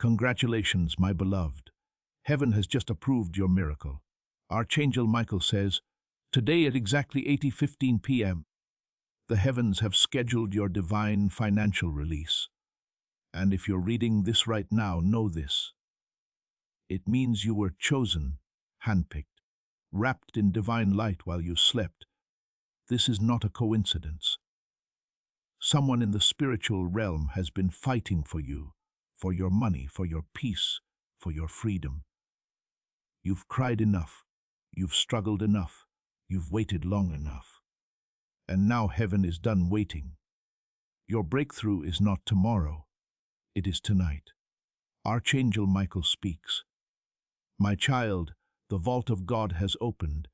Congratulations, my beloved. Heaven has just approved your miracle. Archangel Michael says, today at exactly 8:15 p.m., the heavens have scheduled your divine financial release. And if you're reading this right now, know this. It means you were chosen, handpicked, wrapped in divine light while you slept. This is not a coincidence. Someone in the spiritual realm has been fighting for you, for your money, for your peace, for your freedom. You've cried enough. You've struggled enough. You've waited long enough. And now heaven is done waiting. Your breakthrough is not tomorrow. It is tonight. Archangel Michael speaks. My child, the vault of God has opened,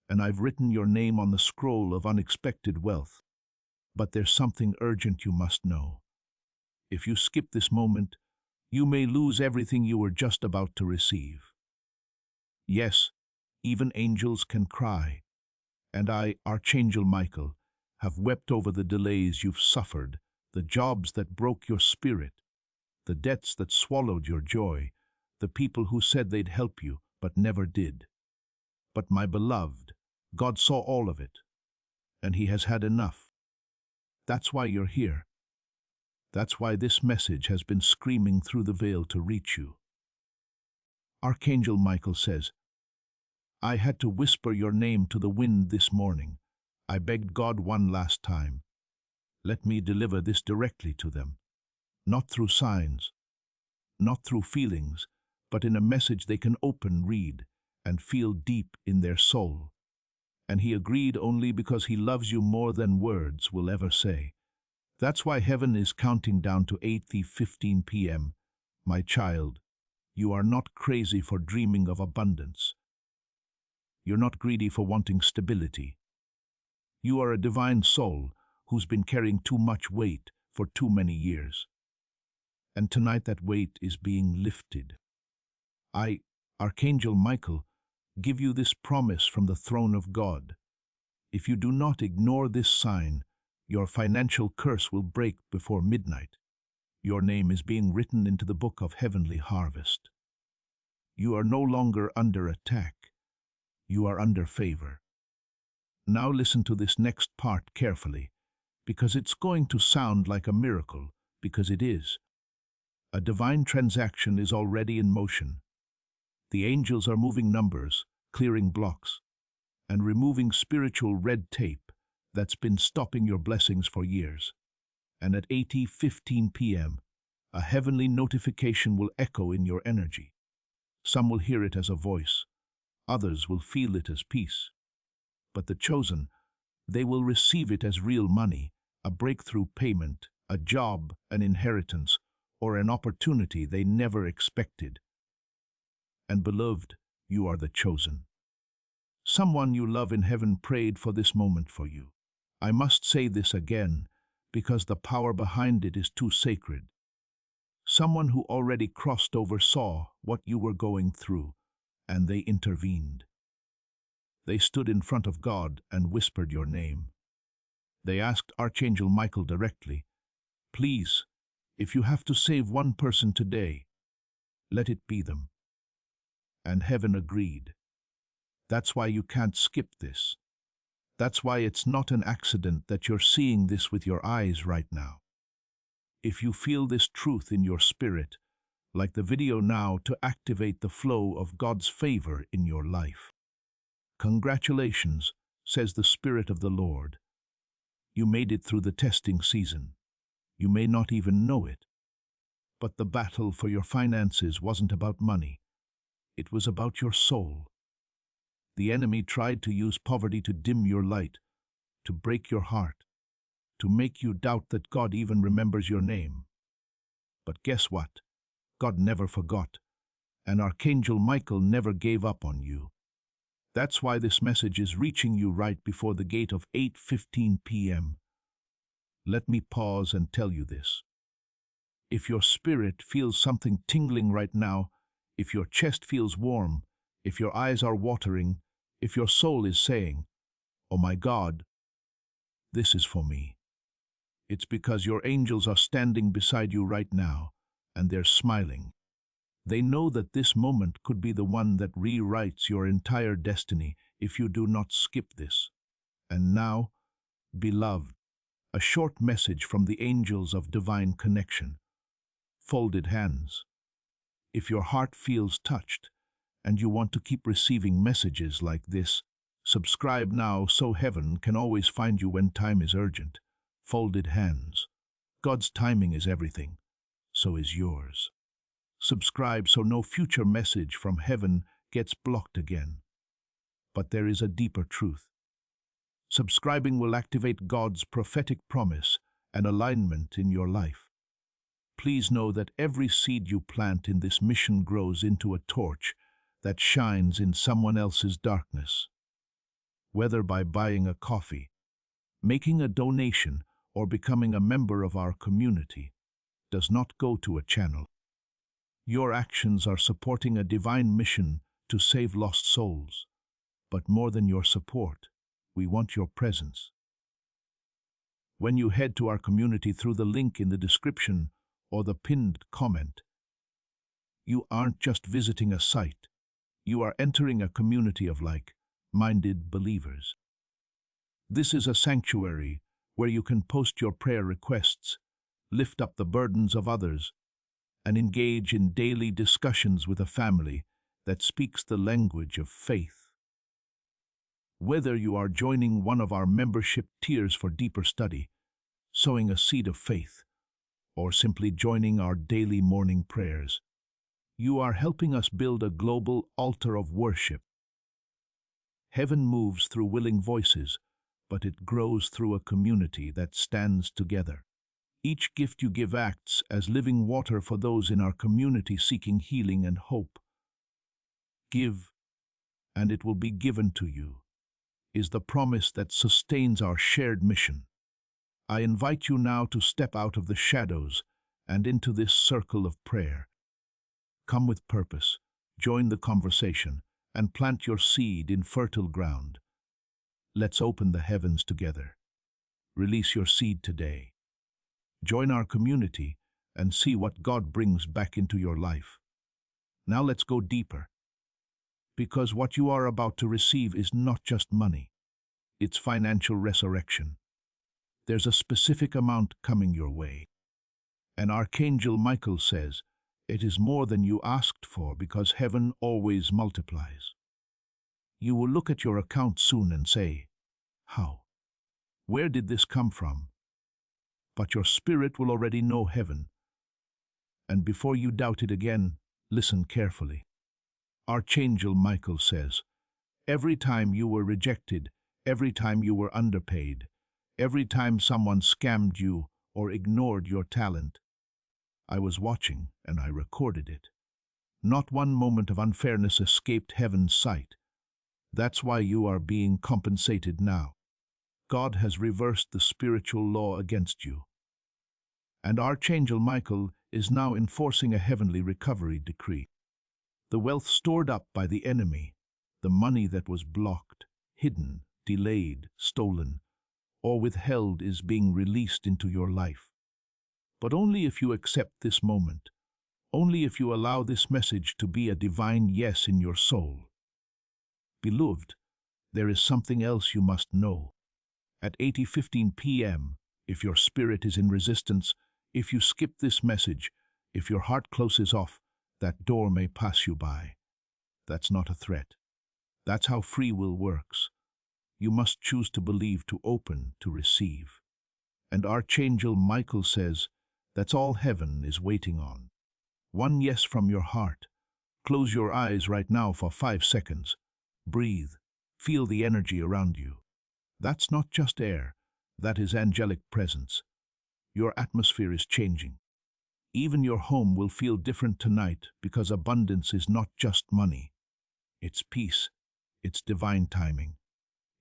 and I've written your name on the scroll of unexpected wealth. But there's something urgent you must know. If you skip this moment, you may lose everything you were just about to receive. Yes, even angels can cry, and I, Archangel Michael, have wept over the delays you've suffered, the jobs that broke your spirit, the debts that swallowed your joy, the people who said they'd help you but never did. But my beloved, God saw all of it, and He has had enough. That's why you're here. That's why this message has been screaming through the veil to reach you. Archangel Michael says, I had to whisper your name to the wind this morning. I begged God one last time. Let me deliver this directly to them. Not through signs, not through feelings, but in a message they can open, read, and feel deep in their soul. And He agreed only because He loves you more than words will ever say. That's why heaven is counting down to 8:15 p.m. My child, you are not crazy for dreaming of abundance. You're not greedy for wanting stability. You are a divine soul who's been carrying too much weight for too many years. And tonight that weight is being lifted. I, Archangel Michael, give you this promise from the throne of God. If you do not ignore this sign, your financial curse will break before midnight. Your name is being written into the book of heavenly harvest. You are no longer under attack. You are under favor. Now listen to this next part carefully, because it's going to sound like a miracle, because it is. A divine transaction is already in motion. The angels are moving numbers, clearing blocks, and removing spiritual red tape that's been stopping your blessings for years. And at 8:15 p.m., a heavenly notification will echo in your energy. Some will hear it as a voice. Others will feel it as peace. But the chosen, they will receive it as real money, a breakthrough payment, a job, an inheritance, or an opportunity they never expected. And beloved, you are the chosen. Someone you love in heaven prayed for this moment for you. I must say this again, because the power behind it is too sacred. Someone who already crossed over saw what you were going through, and they intervened. They stood in front of God and whispered your name. They asked Archangel Michael directly, please, if you have to save one person today, let it be them. And heaven agreed. That's why you can't skip this. That's why it's not an accident that you're seeing this with your eyes right now. If you feel this truth in your spirit, like the video now, to activate the flow of God's favor in your life. Congratulations, says the Spirit of the Lord. You made it through the testing season. You may not even know it. But the battle for your finances wasn't about money. It was about your soul. The enemy tried to use poverty to dim your light, to break your heart, to make you doubt that God even remembers your name. But guess what? God never forgot, and Archangel Michael never gave up on you. That's why this message is reaching you right before the gate of 8:15 p.m. Let me pause and tell you this. If your spirit feels something tingling right now, if your chest feels warm, if your eyes are watering, if your soul is saying, "Oh my God, this is for me," it's because your angels are standing beside you right now, and they're smiling. They know that this moment could be the one that rewrites your entire destiny if you do not skip this. And now, beloved, a short message from the angels of divine connection. Folded hands. If your heart feels touched and you want to keep receiving messages like this, subscribe now so heaven can always find you when time is urgent. Folded hands. God's timing is everything. So is yours. Subscribe so no future message from heaven gets blocked again. But there is a deeper truth. Subscribing will activate God's prophetic promise and alignment in your life. Please know that every seed you plant in this mission grows into a torch that shines in someone else's darkness. Whether by buying a coffee, making a donation, or becoming a member of our community, does not go to a channel. Your actions are supporting a divine mission to save lost souls. But more than your support, we want your presence. When you head to our community through the link in the description or the pinned comment, you aren't just visiting a site. You are entering a community of like-minded believers. This is a sanctuary where you can post your prayer requests, lift up the burdens of others, and engage in daily discussions with a family that speaks the language of faith. Whether you are joining one of our membership tiers for deeper study, sowing a seed of faith, or simply joining our daily morning prayers, you are helping us build a global altar of worship. Heaven moves through willing voices, but it grows through a community that stands together. Each gift you give acts as living water for those in our community seeking healing and hope. Give, and it will be given to you, is the promise that sustains our shared mission. I invite you now to step out of the shadows and into this circle of prayer. Come with purpose, join the conversation, and plant your seed in fertile ground. Let's open the heavens together. Release your seed today. Join our community and see what God brings back into your life. Now let's go deeper. Because what you are about to receive is not just money. It's financial resurrection. There's a specific amount coming your way. And Archangel Michael says, it is more than you asked for because heaven always multiplies. You will look at your account soon and say, how? Where did this come from? But your spirit will already know heaven. And before you doubt it again, listen carefully. Archangel Michael says, every time you were rejected, every time you were underpaid, every time someone scammed you or ignored your talent, I was watching and I recorded it. Not one moment of unfairness escaped heaven's sight. That's why you are being compensated now. God has reversed the spiritual law against you. And Archangel Michael is now enforcing a heavenly recovery decree. The wealth stored up by the enemy, the money that was blocked, hidden, delayed, stolen, or withheld is being released into your life. But only if you accept this moment, only if you allow this message to be a divine yes in your soul. Beloved, there is something else you must know. At 8:15 p.m., if your spirit is in resistance, if you skip this message, if your heart closes off, that door may pass you by. That's not a threat. That's how free will works. You must choose to believe, to open, to receive. And Archangel Michael says, that's all heaven is waiting on. One yes from your heart. Close your eyes right now for 5 seconds. Breathe. Feel the energy around you. That's not just air. That is angelic presence. Your atmosphere is changing. Even your home will feel different tonight because abundance is not just money. It's peace. It's divine timing.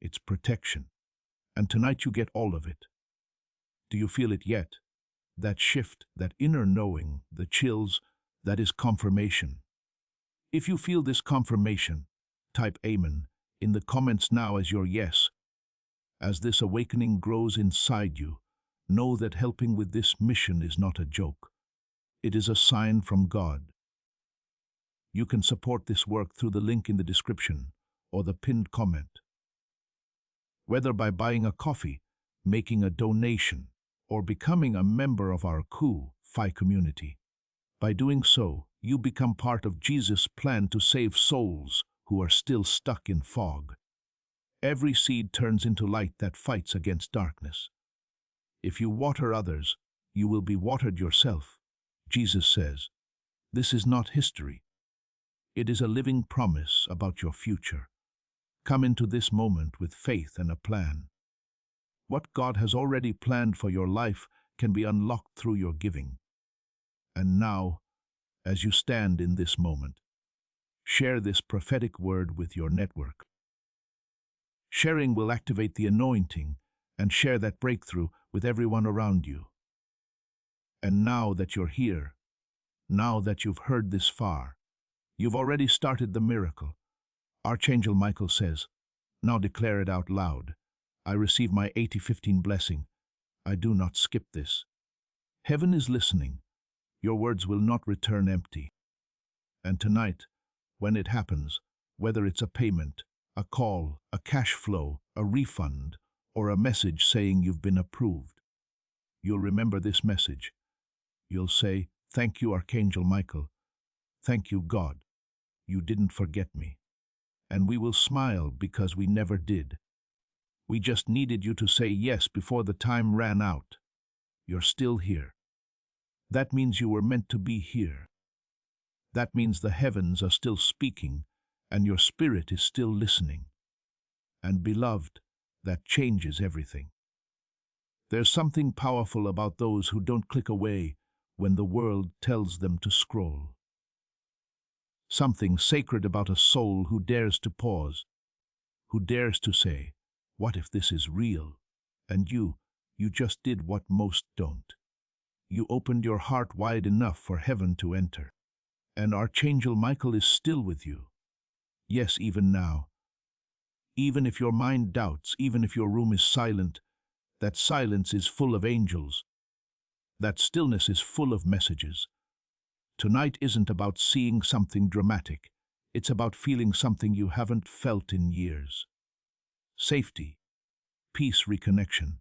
It's protection. And tonight you get all of it. Do you feel it yet? That shift, that inner knowing, the chills, that is confirmation. If you feel this confirmation, type Amen in the comments now as your yes. As this awakening grows inside you, know that helping with this mission is not a joke. It is a sign from God. You can support this work through the link in the description or the pinned comment. Whether by buying a coffee, making a donation, or becoming a member of our Phi community. By doing so, you become part of Jesus' plan to save souls who are still stuck in fog. Every seed turns into light that fights against darkness. If you water others, you will be watered yourself. Jesus says, this is not history. It is a living promise about your future. Come into this moment with faith and a plan. What God has already planned for your life can be unlocked through your giving. And now, as you stand in this moment, share this prophetic word with your network. Sharing will activate the anointing and share that breakthrough with everyone around you. And now that you're here, now that you've heard this far, you've already started the miracle. Archangel Michael says, now declare it out loud. I receive my 80-15 blessing. I do not skip this. Heaven is listening. Your words will not return empty. And tonight, when it happens, whether it's a payment, a call, a cash flow, a refund, or a message saying you've been approved, you'll remember this message. You'll say, thank you, Archangel Michael. Thank you, God. You didn't forget me. And we will smile because we never did. We just needed you to say yes before the time ran out. You're still here. That means you were meant to be here. That means the heavens are still speaking and your spirit is still listening. And beloved, that changes everything. There's something powerful about those who don't click away when the world tells them to scroll. Something sacred about a soul who dares to pause, who dares to say, what if this is real? And you just did what most don't. You opened your heart wide enough for heaven to enter. And Archangel Michael is still with you. Yes, even now. Even if your mind doubts, even if your room is silent, that silence is full of angels. That stillness is full of messages. Tonight isn't about seeing something dramatic. It's about feeling something you haven't felt in years. Safety, peace, reconnection.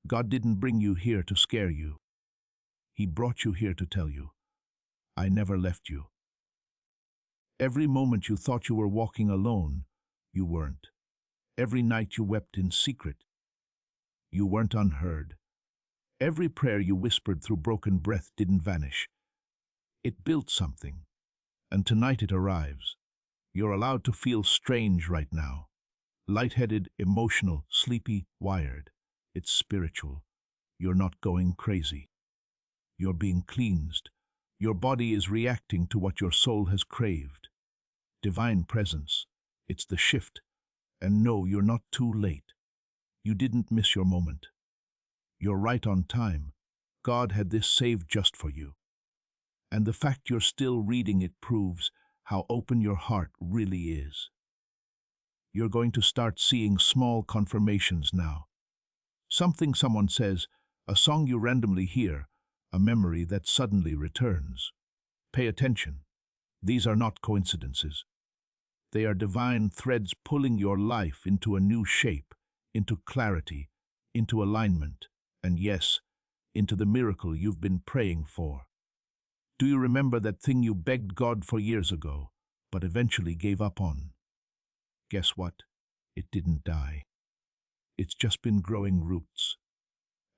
God didn't bring you here to scare you. He brought you here to tell you, I never left you. Every moment you thought you were walking alone, you weren't. Every night you wept in secret, you weren't unheard. Every prayer you whispered through broken breath didn't vanish. It built something, and tonight it arrives. You're allowed to feel strange right now. Lightheaded, emotional, sleepy, wired. It's spiritual. You're not going crazy. You're being cleansed. Your body is reacting to what your soul has craved. Divine presence. It's the shift. And no, you're not too late. You didn't miss your moment. You're right on time. God had this saved just for you. And the fact you're still reading it proves how open your heart really is. You're going to start seeing small confirmations now. Something someone says, a song you randomly hear, a memory that suddenly returns. Pay attention. These are not coincidences. They are divine threads pulling your life into a new shape, into clarity, into alignment, and yes, into the miracle you've been praying for. Do you remember that thing you begged God for years ago, but eventually gave up on? Guess what? It didn't die. It's just been growing roots.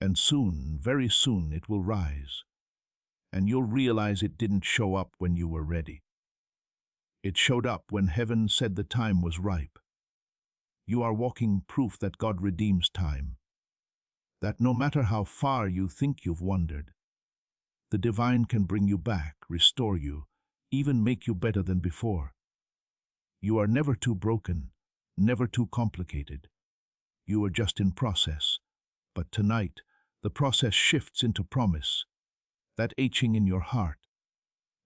And soon, very soon, it will rise. And you'll realize it didn't show up when you were ready. It showed up when heaven said the time was ripe. You are walking proof that God redeems time. That no matter how far you think you've wandered, the divine can bring you back, restore you, even make you better than before. You are never too broken, never too complicated. You are just in process. But tonight, the process shifts into promise. That aching in your heart.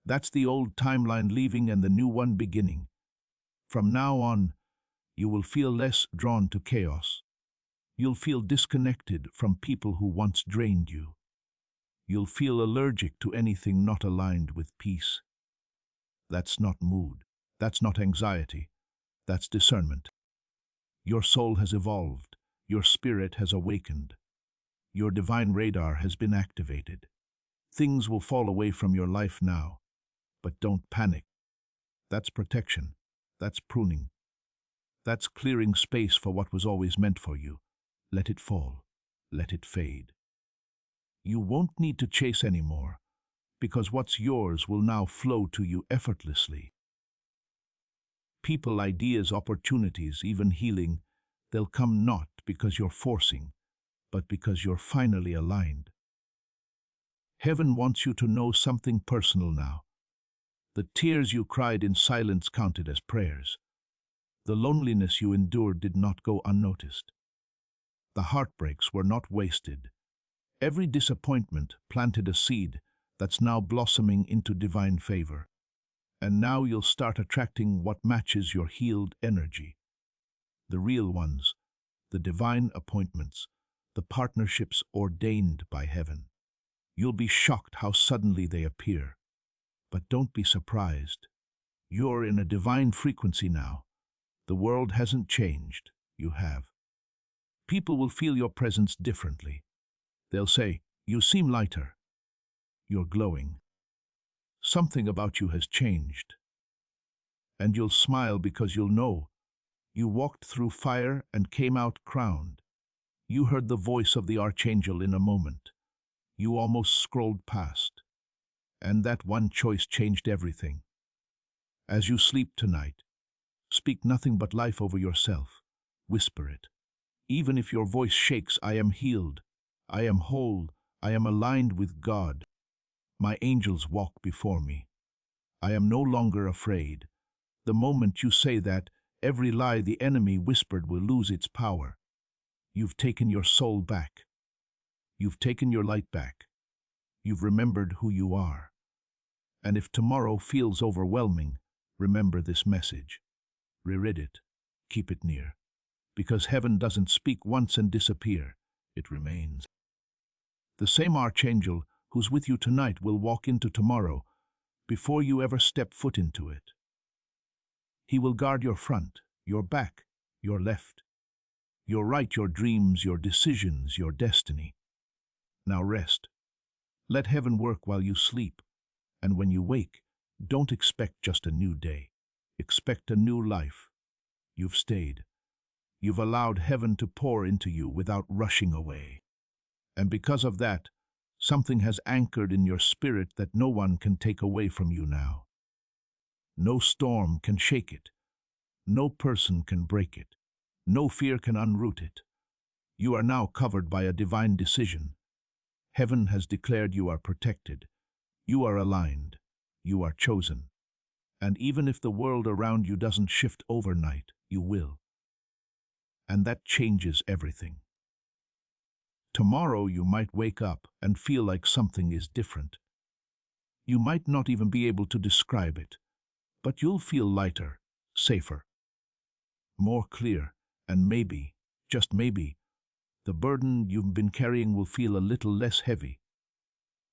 That's the old timeline leaving and the new one beginning. From now on, you will feel less drawn to chaos. You'll feel disconnected from people who once drained you. You'll feel allergic to anything not aligned with peace. That's not mood. That's not anxiety. That's discernment. Your soul has evolved. Your spirit has awakened. Your divine radar has been activated. Things will fall away from your life now, but don't panic. That's protection. That's pruning. That's clearing space for what was always meant for you. Let it fall. Let it fade. You won't need to chase anymore, because what's yours will now flow to you effortlessly. People, ideas, opportunities, even healing, they'll come not because you're forcing, but because you're finally aligned. Heaven wants you to know something personal now. The tears you cried in silence counted as prayers. The loneliness you endured did not go unnoticed. The heartbreaks were not wasted. Every disappointment planted a seed that's now blossoming into divine favor. And now you'll start attracting what matches your healed energy. The real ones, the divine appointments, the partnerships ordained by heaven. You'll be shocked how suddenly they appear. But don't be surprised. You're in a divine frequency now. The world hasn't changed. You have. People will feel your presence differently. They'll say, "You seem lighter. You're glowing. Something about you has changed." And you'll smile because you'll know you walked through fire and came out crowned. You heard the voice of the Archangel in a moment. You almost scrolled past. And that one choice changed everything. As you sleep tonight, speak nothing but life over yourself. Whisper it. Even if your voice shakes, I am healed. I am whole. I am aligned with God. My angels walk before me. I am no longer afraid. The moment you say that, every lie the enemy whispered will lose its power. You've taken your soul back. You've taken your light back. You've remembered who you are. And if tomorrow feels overwhelming, remember this message. Reread it. Keep it near. Because heaven doesn't speak once and disappear. It remains. The same Archangel who's with you tonight will walk into tomorrow before you ever step foot into it. He will guard your front, your back, your left, your right, your dreams, your decisions, your destiny. Now rest. Let heaven work while you sleep. And when you wake, don't expect just a new day. Expect a new life. You've stayed. You've allowed heaven to pour into you without rushing away. And because of that, something has anchored in your spirit that no one can take away from you now. No storm can shake it. No person can break it. No fear can unroot it. You are now covered by a divine decision. Heaven has declared you are protected. You are aligned. You are chosen. And even if the world around you doesn't shift overnight, you will. And that changes everything. Tomorrow you might wake up and feel like something is different. You might not even be able to describe it, but you'll feel lighter, safer, more clear, and maybe, just maybe, the burden you've been carrying will feel a little less heavy.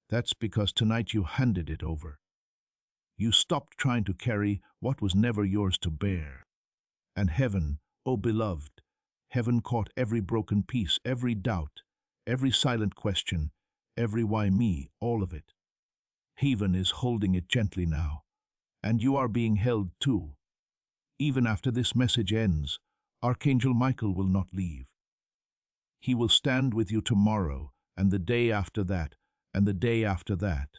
That's because tonight you handed it over. You stopped trying to carry what was never yours to bear. And heaven, oh beloved, heaven caught every broken piece, every doubt, every silent question, every why me, all of it. Heaven is holding it gently now, and you are being held too. Even after this message ends, Archangel Michael will not leave. He will stand with you tomorrow, and the day after that, and the day after that.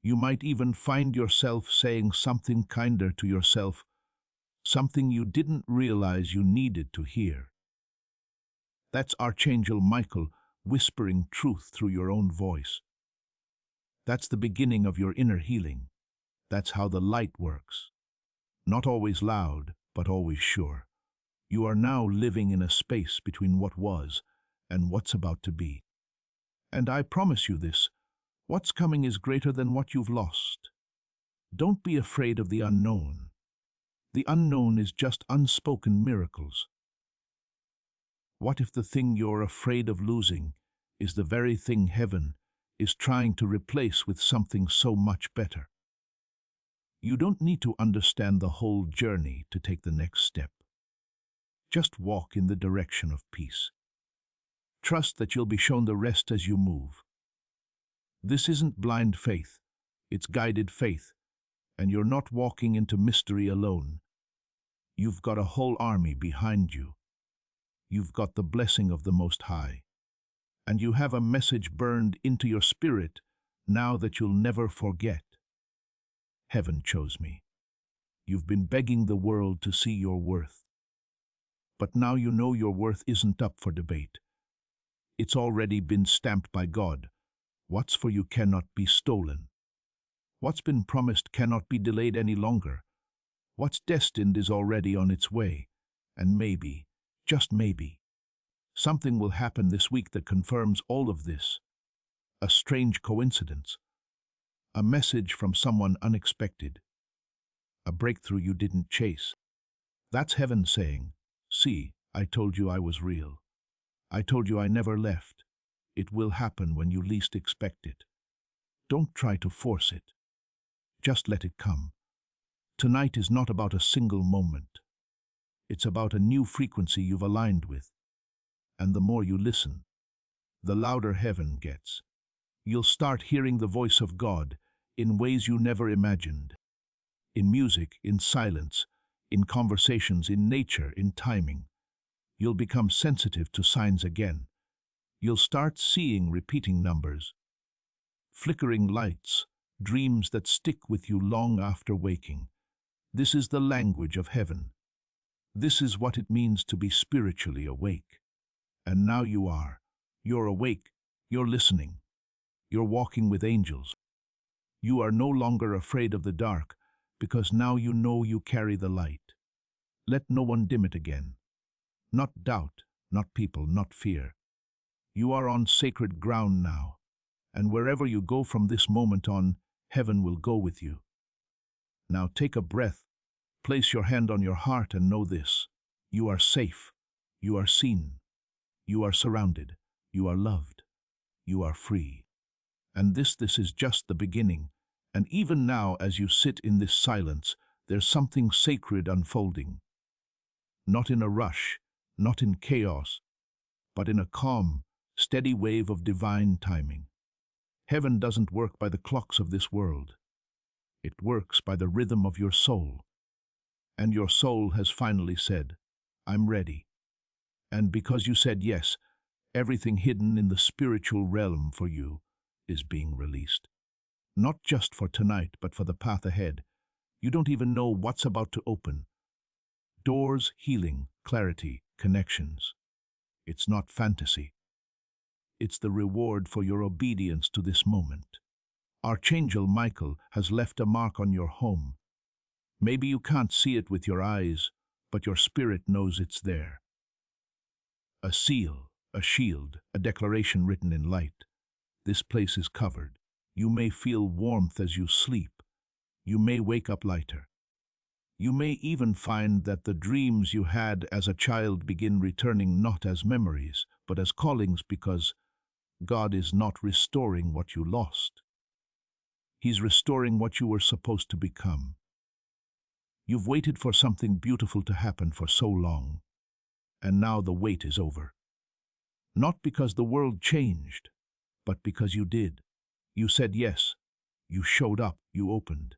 You might even find yourself saying something kinder to yourself, something you didn't realize you needed to hear. That's Archangel Michael whispering truth through your own voice. That's the beginning of your inner healing. That's how the light works. Not always loud, but always sure. You are now living in a space between what was and what's about to be. And I promise you this, what's coming is greater than what you've lost. Don't be afraid of the unknown. The unknown is just unspoken miracles. What if the thing you're afraid of losing is the very thing heaven is trying to replace with something so much better? You don't need to understand the whole journey to take the next step. Just walk in the direction of peace. Trust that you'll be shown the rest as you move. This isn't blind faith, it's guided faith, and you're not walking into mystery alone. You've got a whole army behind you. You've got the blessing of the Most High. And you have a message burned into your spirit now that you'll never forget. Heaven chose me. You've been begging the world to see your worth. But now you know your worth isn't up for debate. It's already been stamped by God. What's for you cannot be stolen. What's been promised cannot be delayed any longer. What's destined is already on its way. And maybe, just maybe, something will happen this week that confirms all of this. A strange coincidence. A message from someone unexpected. A breakthrough you didn't chase. That's heaven saying, "See, I told you I was real. I told you I never left. It will happen when you least expect it. Don't try to force it. Just let it come." Tonight is not about a single moment. It's about a new frequency you've aligned with. And the more you listen, the louder heaven gets. You'll start hearing the voice of God in ways you never imagined. In music, in silence, in conversations, in nature, in timing. You'll become sensitive to signs again. You'll start seeing repeating numbers, flickering lights, dreams that stick with you long after waking. This is the language of heaven. This is what it means to be spiritually awake. And now you are. You're awake. You're listening. You're walking with angels. You are no longer afraid of the dark because now you know you carry the light. Let no one dim it again. Not doubt, not people, not fear. You are on sacred ground now, and wherever you go from this moment on, heaven will go with you. Now take a breath, place your hand on your heart and know this. You are safe. You are seen. You are surrounded. You are loved. You are free. And this is just the beginning. And even now, as you sit in this silence, there's something sacred unfolding. Not in a rush, not in chaos, but in a calm, steady wave of divine timing. Heaven doesn't work by the clocks of this world. It works by the rhythm of your soul. And your soul has finally said, "I'm ready." And because you said yes, everything hidden in the spiritual realm for you is being released. Not just for tonight, but for the path ahead. You don't even know what's about to open. Doors, healing, clarity, connections. It's not fantasy. It's the reward for your obedience to this moment. Archangel Michael has left a mark on your home. Maybe you can't see it with your eyes, but your spirit knows it's there. A seal, a shield, a declaration written in light. This place is covered. You may feel warmth as you sleep. You may wake up lighter. You may even find that the dreams you had as a child begin returning not as memories, but as callings, because God is not restoring what you lost. He's restoring what you were supposed to become. You've waited for something beautiful to happen for so long, and now the wait is over. Not because the world changed, but because you did. You said yes. You showed up. You opened.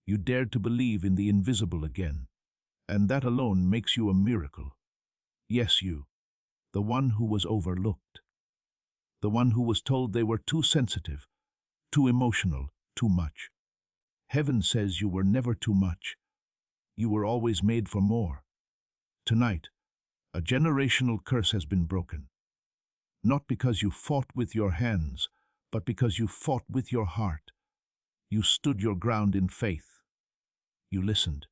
You dared to believe in the invisible again. And that alone makes you a miracle. Yes, you. The one who was overlooked. The one who was told they were too sensitive, too emotional, too much. Heaven says you were never too much. You were always made for more. Tonight, a generational curse has been broken. Not because you fought with your hands, but because you fought with your heart. You stood your ground in faith. You listened.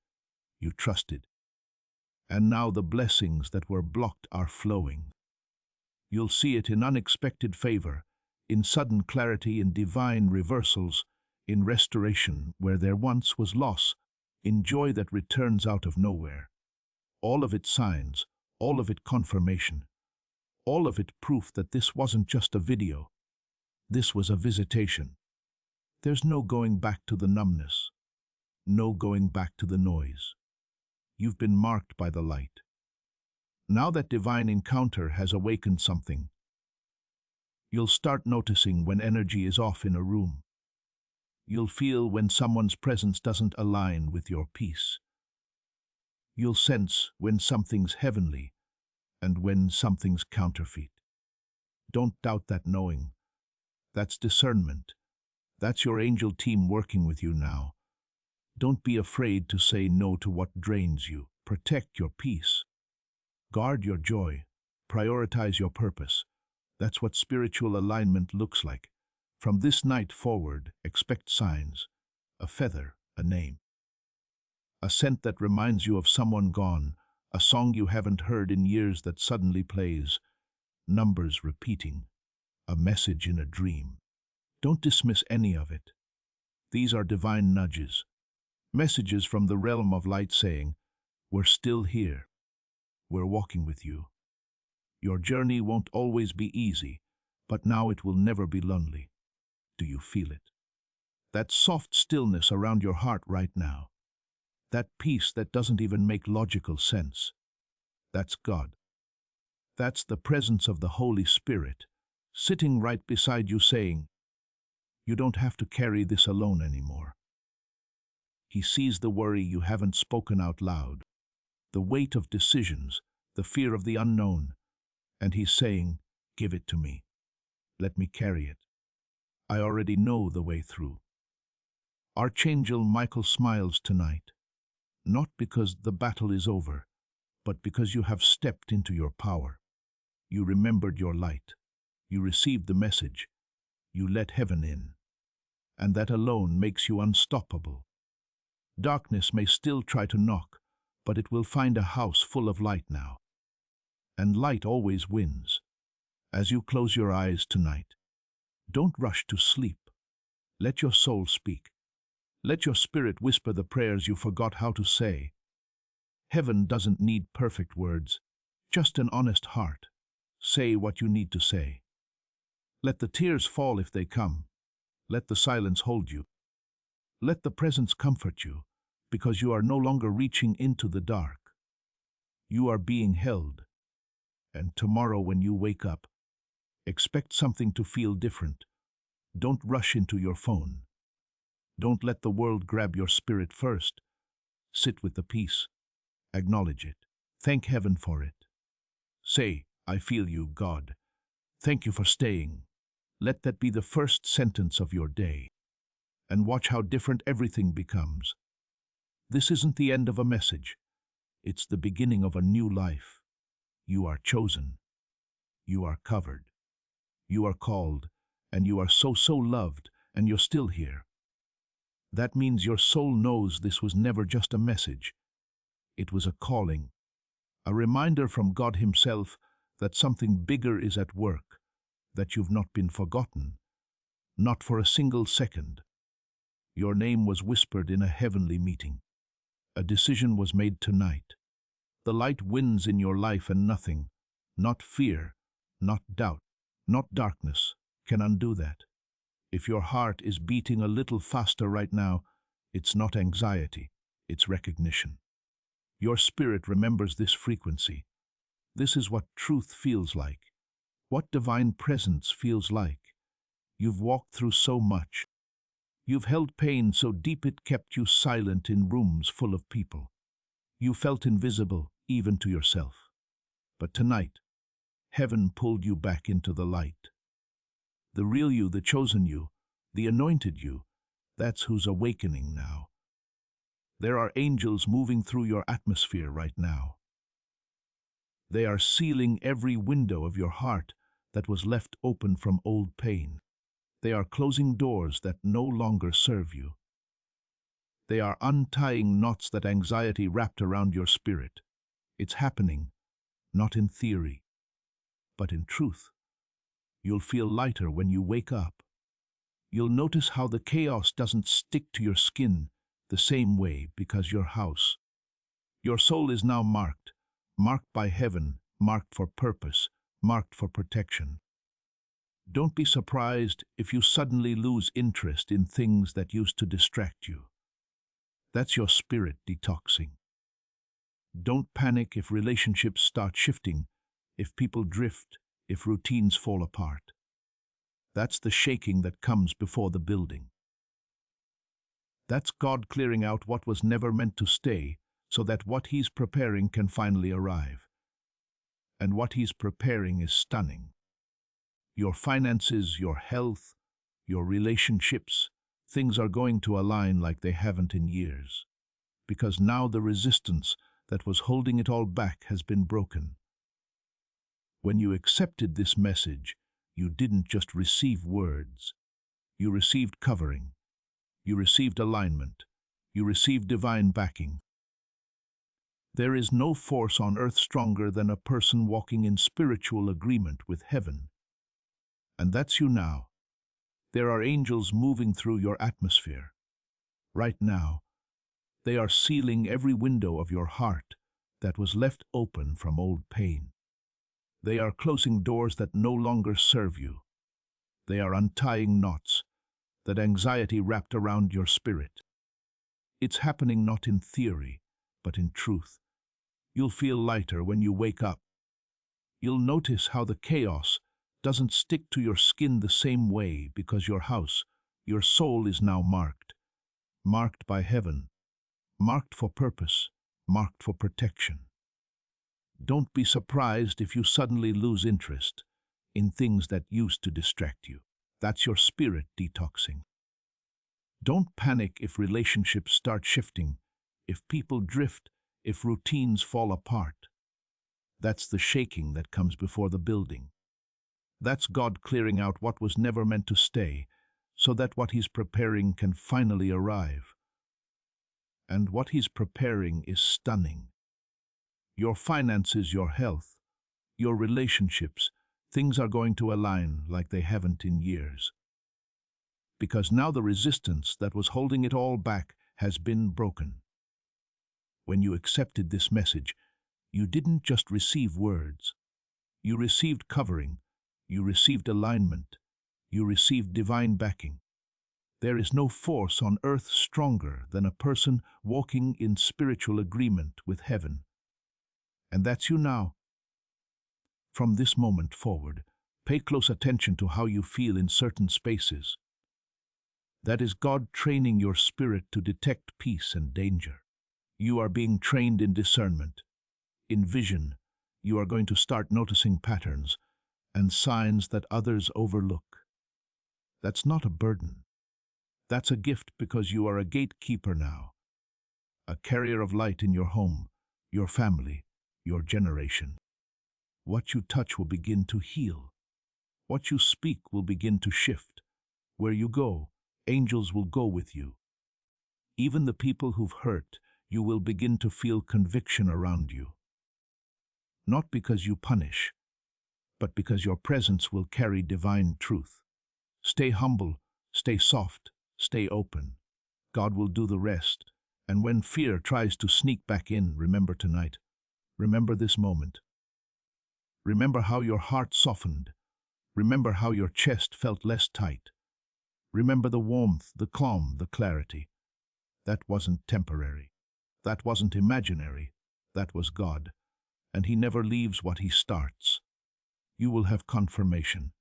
You trusted. And now the blessings that were blocked are flowing. You'll see it in unexpected favor, in sudden clarity, in divine reversals, in restoration where there once was loss, in joy that returns out of nowhere. All of it signs, all of it confirmation, all of it proof that this wasn't just a video. This was a visitation. There's no going back to the numbness. No going back to the noise. You've been marked by the light. Now that divine encounter has awakened something, you'll start noticing when energy is off in a room. You'll feel when someone's presence doesn't align with your peace. You'll sense when something's heavenly and when something's counterfeit. Don't doubt that knowing. That's discernment. That's your angel team working with you now. Don't be afraid to say no to what drains you. Protect your peace. Guard your joy. Prioritize your purpose. That's what spiritual alignment looks like. From this night forward, expect signs. A feather, a name. A scent that reminds you of someone gone. A song you haven't heard in years that suddenly plays. Numbers repeating. A message in a dream. Don't dismiss any of it. These are divine nudges. Messages from the realm of light saying, we're still here. We're walking with you. Your journey won't always be easy, but now it will never be lonely. Do you feel it? That soft stillness around your heart right now. That peace that doesn't even make logical sense. That's God. That's the presence of the Holy Spirit, sitting right beside you saying, you don't have to carry this alone anymore. He sees the worry you haven't spoken out loud, the weight of decisions, the fear of the unknown, and he's saying, give it to me. Let me carry it. I already know the way through. Archangel Michael smiles tonight, not because the battle is over, but because you have stepped into your power. You remembered your light. You received the message. You let heaven in. And that alone makes you unstoppable. Darkness may still try to knock, but it will find a house full of light now. And light always wins. As you close your eyes tonight, don't rush to sleep. Let your soul speak. Let your spirit whisper the prayers you forgot how to say. Heaven doesn't need perfect words, just an honest heart. Say what you need to say. Let the tears fall if they come. Let the silence hold you. Let the presence comfort you, because you are no longer reaching into the dark. You are being held. And tomorrow when you wake up, expect something to feel different. Don't rush into your phone. Don't let the world grab your spirit first. Sit with the peace. Acknowledge it. Thank heaven for it. Say, I feel you, God. Thank you for staying. Let that be the first sentence of your day. And watch how different everything becomes. This isn't the end of a message. It's the beginning of a new life. You are chosen. You are covered. You are called, and you are so loved, and you're still here. That means your soul knows this was never just a message. It was a calling, a reminder from God Himself that something bigger is at work, that you've not been forgotten, not for a single second. Your name was whispered in a heavenly meeting. A decision was made tonight. The light wins in your life and nothing, not fear, not doubt, not darkness, can undo that. If your heart is beating a little faster right now, it's not anxiety, it's recognition. Your spirit remembers this frequency. This is what truth feels like, what divine presence feels like. You've walked through so much. You've held pain so deep it kept you silent in rooms full of people. You felt invisible, even to yourself. But tonight, heaven pulled you back into the light. The real you, the chosen you, the anointed you, that's who's awakening now. There are angels moving through your atmosphere right now. They are sealing every window of your heart that was left open from old pain. They are closing doors that no longer serve you. They are untying knots that anxiety wrapped around your spirit. It's happening, not in theory, but in truth. You'll feel lighter when you wake up. You'll notice how the chaos doesn't stick to your skin the same way because your house. Your soul is now marked by heaven, marked for purpose, marked for protection. Don't be surprised if you suddenly lose interest in things that used to distract you. That's your spirit detoxing. Don't panic if relationships start shifting, if people drift, if routines fall apart. That's the shaking that comes before the building. That's God clearing out what was never meant to stay, so that what He's preparing can finally arrive. And what He's preparing is stunning. Your finances, your health, your relationships, things are going to align like they haven't in years. Because now the resistance that was holding it all back has been broken. When you accepted this message, you didn't just receive words. You received covering. You received alignment. You received divine backing. There is no force on earth stronger than a person walking in spiritual agreement with heaven. And that's you now. There are angels moving through your atmosphere. Right now, they are sealing every window of your heart that was left open from old pain. They are closing doors that no longer serve you. They are untying knots that anxiety wrapped around your spirit. It's happening not in theory, but in truth. You'll feel lighter when you wake up. You'll notice how the chaos doesn't stick to your skin the same way because your house, your soul is now marked. Marked by heaven. Marked for purpose. Marked for protection. Don't be surprised if you suddenly lose interest in things that used to distract you. That's your spirit detoxing. Don't panic if relationships start shifting, if people drift, if routines fall apart. That's the shaking that comes before the building. That's God clearing out what was never meant to stay, so that what He's preparing can finally arrive. And what He's preparing is stunning. Your finances, your health, your relationships, things are going to align like they haven't in years. Because now the resistance that was holding it all back has been broken. When you accepted this message, you didn't just receive words. You received covering, you received alignment, you received divine backing. There is no force on earth stronger than a person walking in spiritual agreement with heaven. And that's you now. From this moment forward, pay close attention to how you feel in certain spaces. That is God training your spirit to detect peace and danger. You are being trained in discernment. In vision, you are going to start noticing patterns and signs that others overlook. That's not a burden. That's a gift because you are a gatekeeper now, a carrier of light in your home, your family, your generation. What you touch will begin to heal. What you speak will begin to shift. Where you go, angels will go with you. Even the people who've hurt, you will begin to feel conviction around you. Not because you punish, but because your presence will carry divine truth. Stay humble, stay soft, stay open. God will do the rest. And when fear tries to sneak back in, remember tonight. Remember this moment. Remember how your heart softened. Remember how your chest felt less tight. Remember the warmth, the calm, the clarity. That wasn't temporary. That wasn't imaginary. That was God. And He never leaves what He starts. You will have confirmation.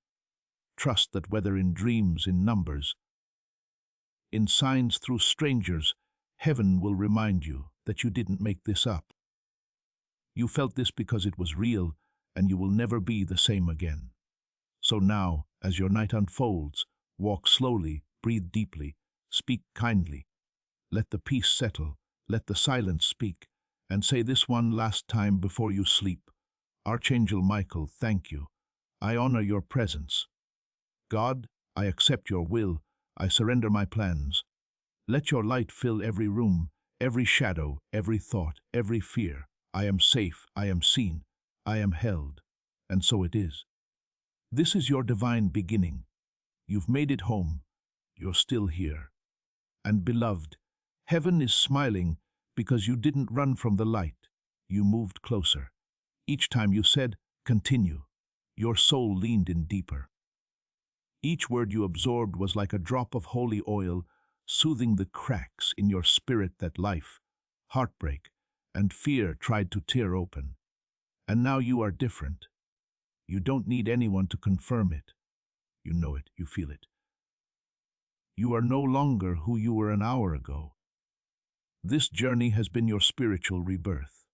Trust that whether in dreams, in numbers, in signs through strangers, heaven will remind you that you didn't make this up. You felt this because it was real, and you will never be the same again. So now, as your night unfolds, walk slowly, breathe deeply, speak kindly. Let the peace settle, let the silence speak, and say this one last time before you sleep. Archangel Michael, thank you. I honor your presence. God, I accept your will. I surrender my plans. Let your light fill every room, every shadow, every thought, every fear. I am safe, I am seen, I am held. And so it is. This is your divine beginning. You've made it home. You're still here. And beloved, heaven is smiling because you didn't run from the light. You moved closer. Each time you said, continue, your soul leaned in deeper. Each word you absorbed was like a drop of holy oil, soothing the cracks in your spirit that life, heartbreak, and fear tried to tear open. And now you are different. You don't need anyone to confirm it. You know it, you feel it. You are no longer who you were an hour ago. This journey has been your spiritual rebirth.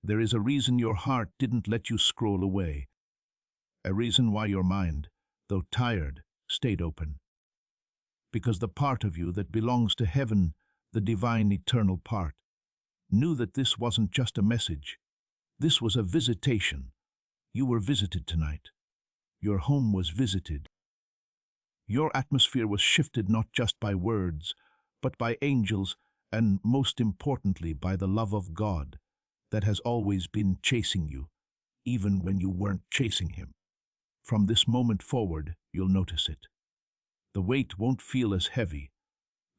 There is a reason your heart didn't let you scroll away, a reason why your mind, though tired, stayed open. Because the part of you that belongs to heaven, the divine eternal part, knew that this wasn't just a message. This was a visitation. You were visited tonight. Your home was visited. Your atmosphere was shifted not just by words, but by angels, and most importantly by the love of God that has always been chasing you, even when you weren't chasing him. From this moment forward, you'll notice it. The weight won't feel as heavy.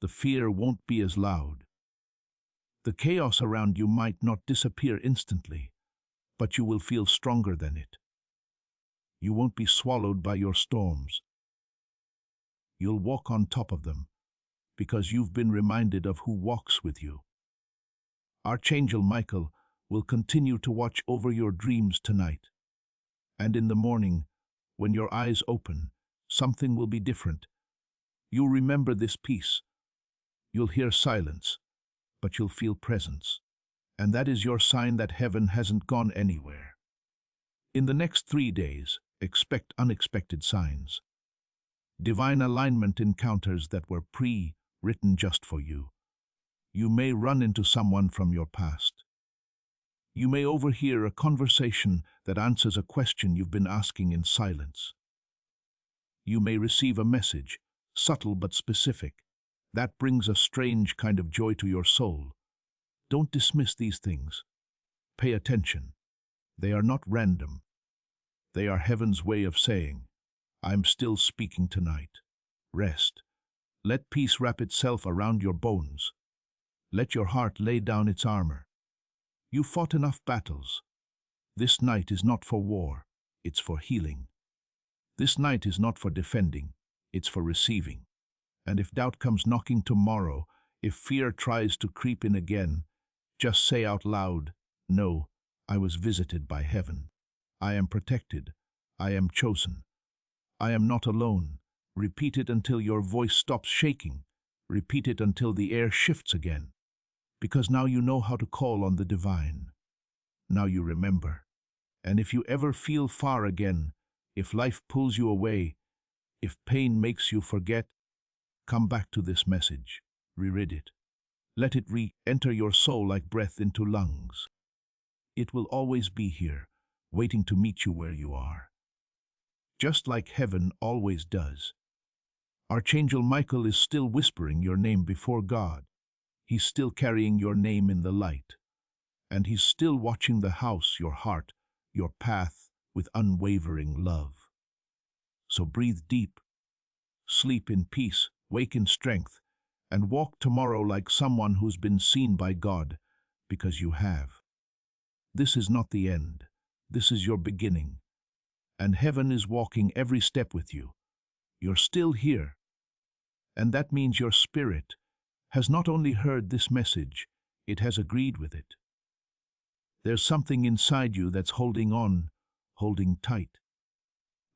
The fear won't be as loud. The chaos around you might not disappear instantly, but you will feel stronger than it. You won't be swallowed by your storms. You'll walk on top of them, because you've been reminded of who walks with you. Archangel Michael will continue to watch over your dreams tonight. And in the morning, when your eyes open, something will be different. You'll remember this peace. You'll hear silence, but you'll feel presence. And that is your sign that heaven hasn't gone anywhere. In the next 3 days, expect unexpected signs. Divine alignment encounters that were pre-written just for you. You may run into someone from your past. You may overhear a conversation that answers a question you've been asking in silence. You may receive a message, subtle but specific, that brings a strange kind of joy to your soul. Don't dismiss these things. Pay attention. They are not random. They are heaven's way of saying, I'm still speaking tonight. Rest. Let peace wrap itself around your bones. Let your heart lay down its armor. You fought enough battles. This night is not for war, it's for healing. This night is not for defending, it's for receiving. And if doubt comes knocking tomorrow, if fear tries to creep in again, just say out loud, no, I was visited by heaven. I am protected. I am chosen. I am not alone. Repeat it until your voice stops shaking. Repeat it until the air shifts again. Because now you know how to call on the divine. Now you remember. And if you ever feel far again, if life pulls you away, if pain makes you forget, come back to this message. Reread it. Let it re-enter your soul like breath into lungs. It will always be here, waiting to meet you where you are. Just like heaven always does. Archangel Michael is still whispering your name before God. He's still carrying your name in the light. And he's still watching the house, your heart, your path, with unwavering love. So breathe deep, sleep in peace, wake in strength, and walk tomorrow like someone who's been seen by God, because you have. This is not the end. This is your beginning. And heaven is walking every step with you. You're still here. And that means your spirit has not only heard this message, it has agreed with it. There's something inside you that's holding on, holding tight.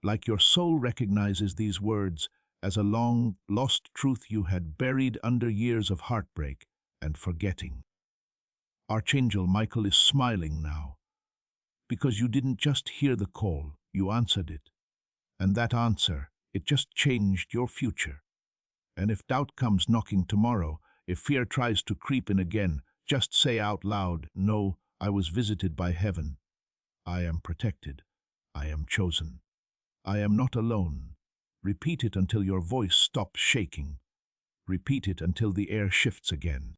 Like your soul recognizes these words as a long-lost truth you had buried under years of heartbreak and forgetting. Archangel Michael is smiling now, because you didn't just hear the call, you answered it. And that answer, it just changed your future. And if doubt comes knocking tomorrow, if fear tries to creep in again, just say out loud, no, I was visited by heaven. I am protected. I am chosen. I am not alone. Repeat it until your voice stops shaking. Repeat it until the air shifts again.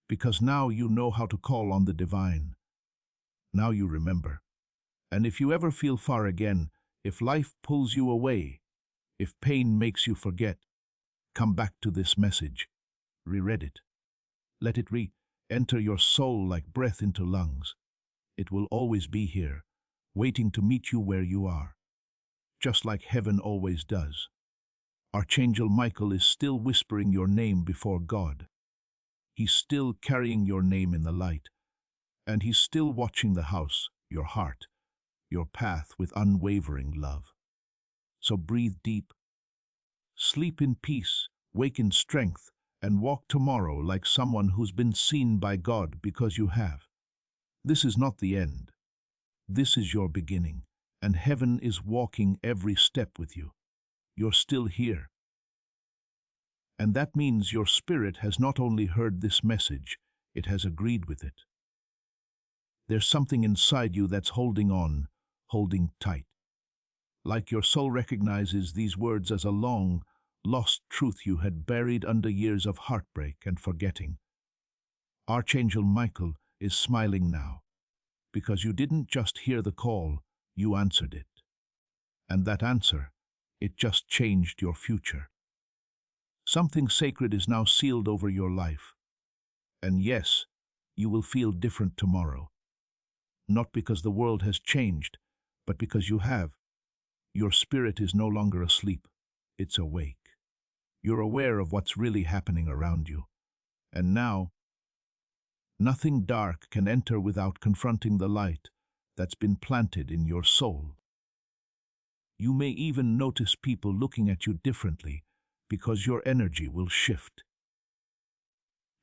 Because now you know how to call on the divine. Now you remember. And if you ever feel far again, if life pulls you away, if pain makes you forget, come back to this message. Reread it. Let it re-enter your soul like breath into lungs. It will always be here, waiting to meet you where you are, just like heaven always does. Archangel Michael is still whispering your name before God. He's still carrying your name in the light, and he's still watching the house, your heart, your path with unwavering love. So breathe deep, sleep in peace, wake in strength, and walk tomorrow like someone who's been seen by God, because you have. This is not the end. This is your beginning, and heaven is walking every step with you. You're still here. And that means your spirit has not only heard this message, it has agreed with it. There's something inside you that's holding on, holding tight. Like your soul recognizes these words as a long, lost truth you had buried under years of heartbreak and forgetting. Archangel Michael is smiling now, because you didn't just hear the call, you answered it. And that answer, it just changed your future. Something sacred is now sealed over your life. And yes, you will feel different tomorrow. Not because the world has changed, but because you have. Your spirit is no longer asleep, it's awake. You're aware of what's really happening around you. And now, nothing dark can enter without confronting the light that's been planted in your soul. You may even notice people looking at you differently because your energy will shift.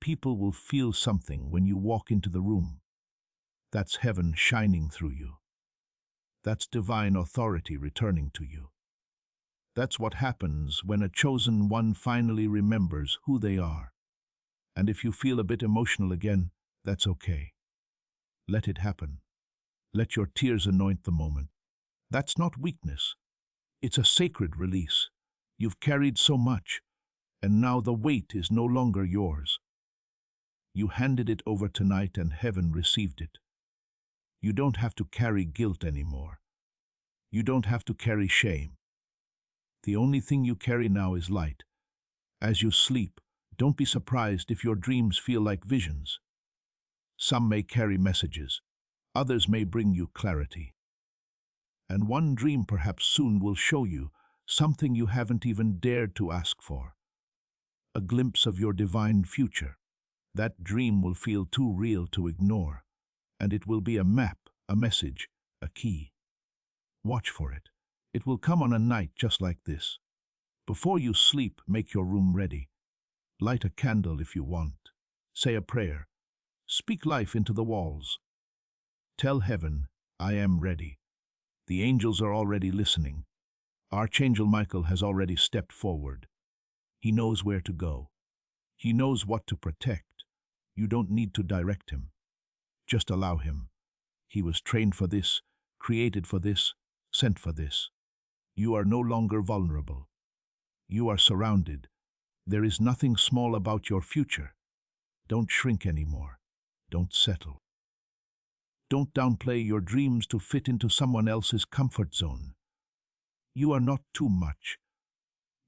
People will feel something when you walk into the room. That's heaven shining through you. That's divine authority returning to you. That's what happens when a chosen one finally remembers who they are. And if you feel a bit emotional again, that's okay. Let it happen. Let your tears anoint the moment. That's not weakness. It's a sacred release. You've carried so much, and now the weight is no longer yours. You handed it over tonight and heaven received it. You don't have to carry guilt anymore. You don't have to carry shame. The only thing you carry now is light. As you sleep, don't be surprised if your dreams feel like visions. Some may carry messages. Others may bring you clarity. And one dream perhaps soon will show you something you haven't even dared to ask for. A glimpse of your divine future. That dream will feel too real to ignore, and it will be a map, a message, a key. Watch for it. It will come on a night just like this. Before you sleep, make your room ready. Light a candle if you want. Say a prayer. Speak life into the walls. Tell heaven, I am ready. The angels are already listening. Archangel Michael has already stepped forward. He knows where to go. He knows what to protect. You don't need to direct him. Just allow him. He was trained for this, created for this, sent for this. You are no longer vulnerable. You are surrounded. There is nothing small about your future. Don't shrink anymore. Don't settle. Don't downplay your dreams to fit into someone else's comfort zone. You are not too much.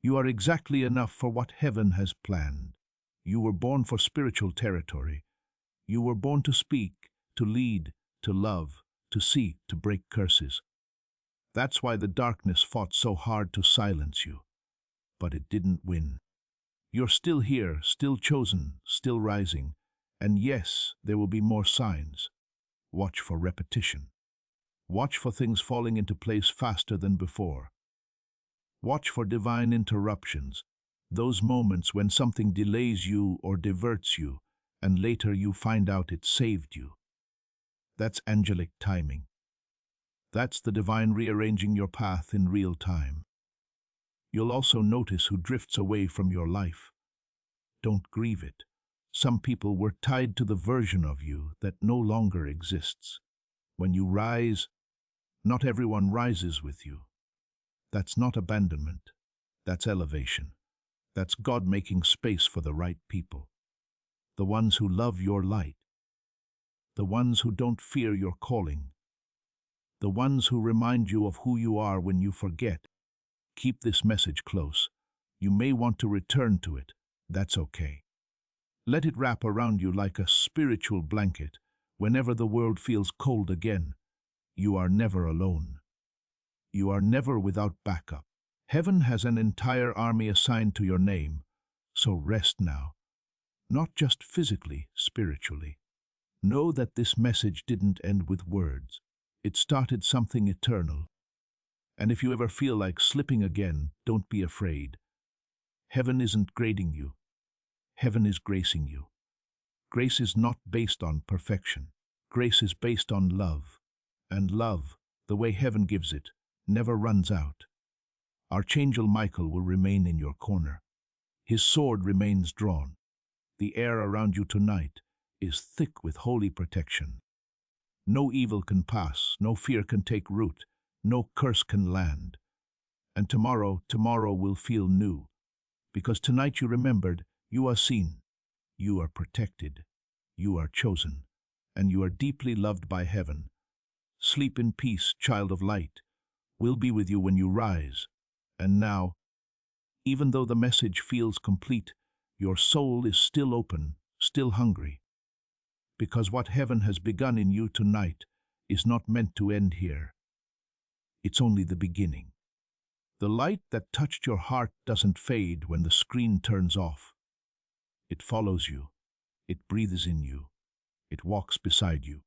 You are exactly enough for what heaven has planned. You were born for spiritual territory. You were born to speak, to lead, to love, to seek, to break curses. That's why the darkness fought so hard to silence you. But it didn't win. You're still here, still chosen, still rising. And yes, there will be more signs. Watch for repetition. Watch for things falling into place faster than before. Watch for divine interruptions, those moments when something delays you or diverts you, and later you find out it saved you. That's angelic timing. That's the divine rearranging your path in real time. You'll also notice who drifts away from your life. Don't grieve it. Some people were tied to the version of you that no longer exists. When you rise, not everyone rises with you. That's not abandonment. That's elevation. That's God making space for the right people. The ones who love your light. The ones who don't fear your calling. The ones who remind you of who you are when you forget. Keep this message close. You may want to return to it. That's okay. Let it wrap around you like a spiritual blanket. Whenever the world feels cold again, you are never alone. You are never without backup. Heaven has an entire army assigned to your name, so rest now. Not just physically, spiritually. Know that this message didn't end with words. It started something eternal. And if you ever feel like slipping again, don't be afraid. Heaven isn't grading you. Heaven is gracing you. Grace is not based on perfection. Grace is based on love. And love, the way heaven gives it, never runs out. Archangel Michael will remain in your corner. His sword remains drawn. The air around you tonight is thick with holy protection. No evil can pass, no fear can take root, no curse can land. And tomorrow will feel new. Because tonight you remembered, you are seen, you are protected, you are chosen, and you are deeply loved by heaven. Sleep in peace, child of light. We'll be with you when you rise. And now, even though the message feels complete, your soul is still open, still hungry. Because what heaven has begun in you tonight is not meant to end here. It's only the beginning. The light that touched your heart doesn't fade when the screen turns off. It follows you. It breathes in you. It walks beside you.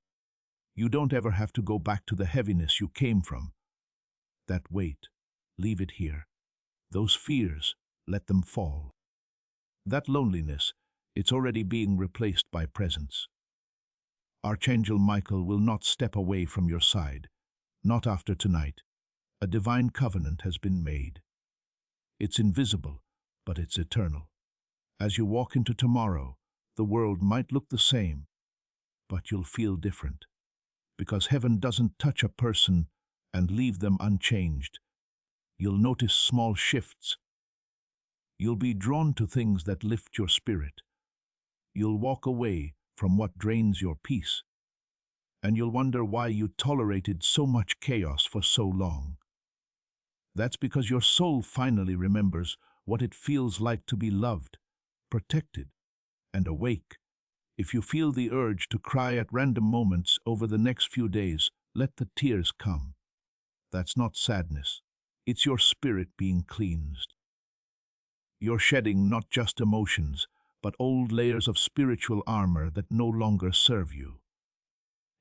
You don't ever have to go back to the heaviness you came from. That weight, leave it here. Those fears, let them fall. That loneliness, it's already being replaced by presence. Archangel Michael will not step away from your side, not after tonight. A divine covenant has been made. It's invisible, but it's eternal. As you walk into tomorrow, the world might look the same, but you'll feel different. Because heaven doesn't touch a person and leave them unchanged. You'll notice small shifts. You'll be drawn to things that lift your spirit. You'll walk away from what drains your peace. And you'll wonder why you tolerated so much chaos for so long. That's because your soul finally remembers what it feels like to be loved, protected, and awake. If you feel the urge to cry at random moments over the next few days, let the tears come. That's not sadness. It's your spirit being cleansed. You're shedding not just emotions, but old layers of spiritual armor that no longer serve you.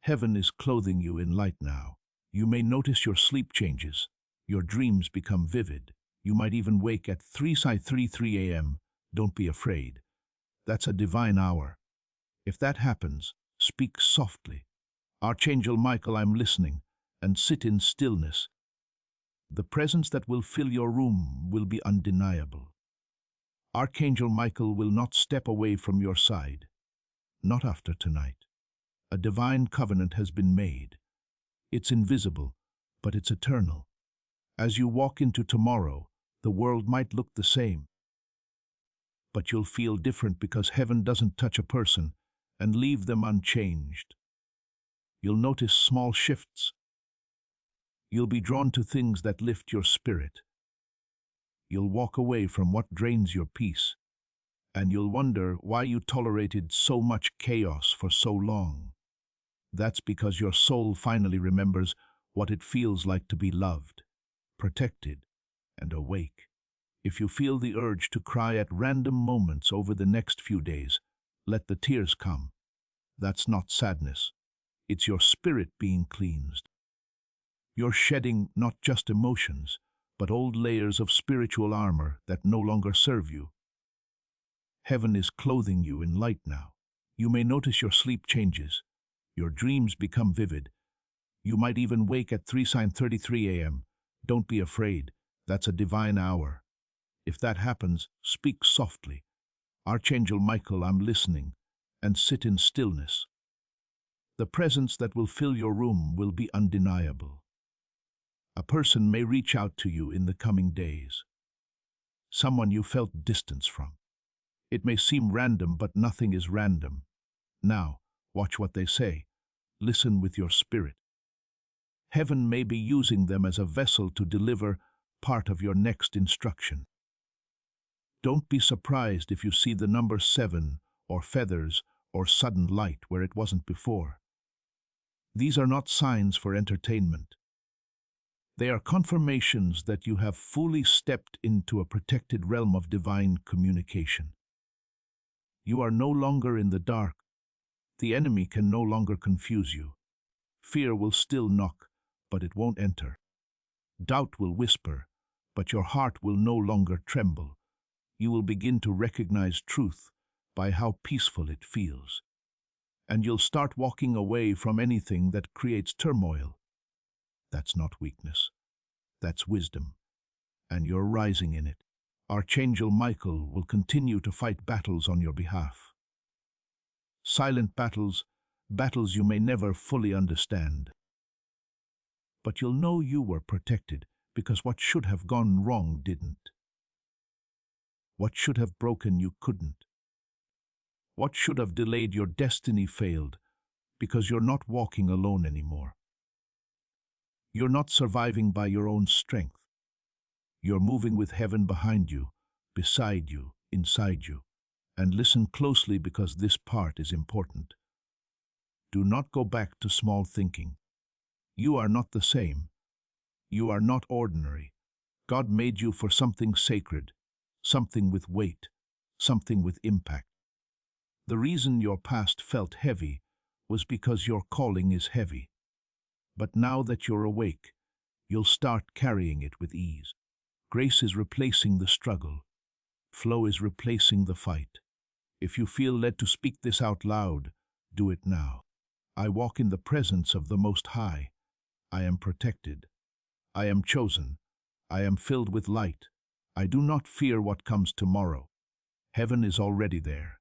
Heaven is clothing you in light now. You may notice your sleep changes. Your dreams become vivid. You might even wake at 3:33 a.m. Don't be afraid. That's a divine hour. If that happens, speak softly. Archangel Michael, I'm listening, and sit in stillness. The presence that will fill your room will be undeniable. Archangel Michael will not step away from your side. Not after tonight. A divine covenant has been made. It's invisible, but it's eternal. As you walk into tomorrow, the world might look the same. But you'll feel different because heaven doesn't touch a person and leave them unchanged. You'll notice small shifts. You'll be drawn to things that lift your spirit. You'll walk away from what drains your peace, and you'll wonder why you tolerated so much chaos for so long. That's because your soul finally remembers what it feels like to be loved, protected, and awake. If you feel the urge to cry at random moments over the next few days, let the tears come. That's not sadness. It's your spirit being cleansed. You're shedding not just emotions, but old layers of spiritual armor that no longer serve you. Heaven is clothing you in light now. You may notice your sleep changes. Your dreams become vivid. You might even wake at 3:33 a.m. Don't be afraid. That's a divine hour. If that happens, speak softly. Archangel Michael, I'm listening, and sit in stillness. The presence that will fill your room will be undeniable. A person may reach out to you in the coming days. Someone you felt distance from. It may seem random, but nothing is random. Now, watch what they say. Listen with your spirit. Heaven may be using them as a vessel to deliver part of your next instruction. Don't be surprised if you see the number 7, or feathers, or sudden light where it wasn't before. These are not signs for entertainment. They are confirmations that you have fully stepped into a protected realm of divine communication. You are no longer in the dark. The enemy can no longer confuse you. Fear will still knock, but it won't enter. Doubt will whisper, but your heart will no longer tremble. You will begin to recognize truth by how peaceful it feels. And you'll start walking away from anything that creates turmoil. That's not weakness. That's wisdom. And you're rising in it. Archangel Michael will continue to fight battles on your behalf. Silent battles, battles you may never fully understand. But you'll know you were protected because what should have gone wrong didn't. What should have broken you couldn't. What should have delayed your destiny failed because you're not walking alone anymore. You're not surviving by your own strength. You're moving with heaven behind you, beside you, inside you. And listen closely because this part is important. Do not go back to small thinking. You are not the same. You are not ordinary. God made you for something sacred, something with weight, something with impact. The reason your past felt heavy was because your calling is heavy. But now that you're awake, you'll start carrying it with ease. Grace is replacing the struggle. Flow is replacing the fight. If you feel led to speak this out loud, do it now. I walk in the presence of the Most High. I am protected. I am chosen. I am filled with light. I do not fear what comes tomorrow. Heaven is already there.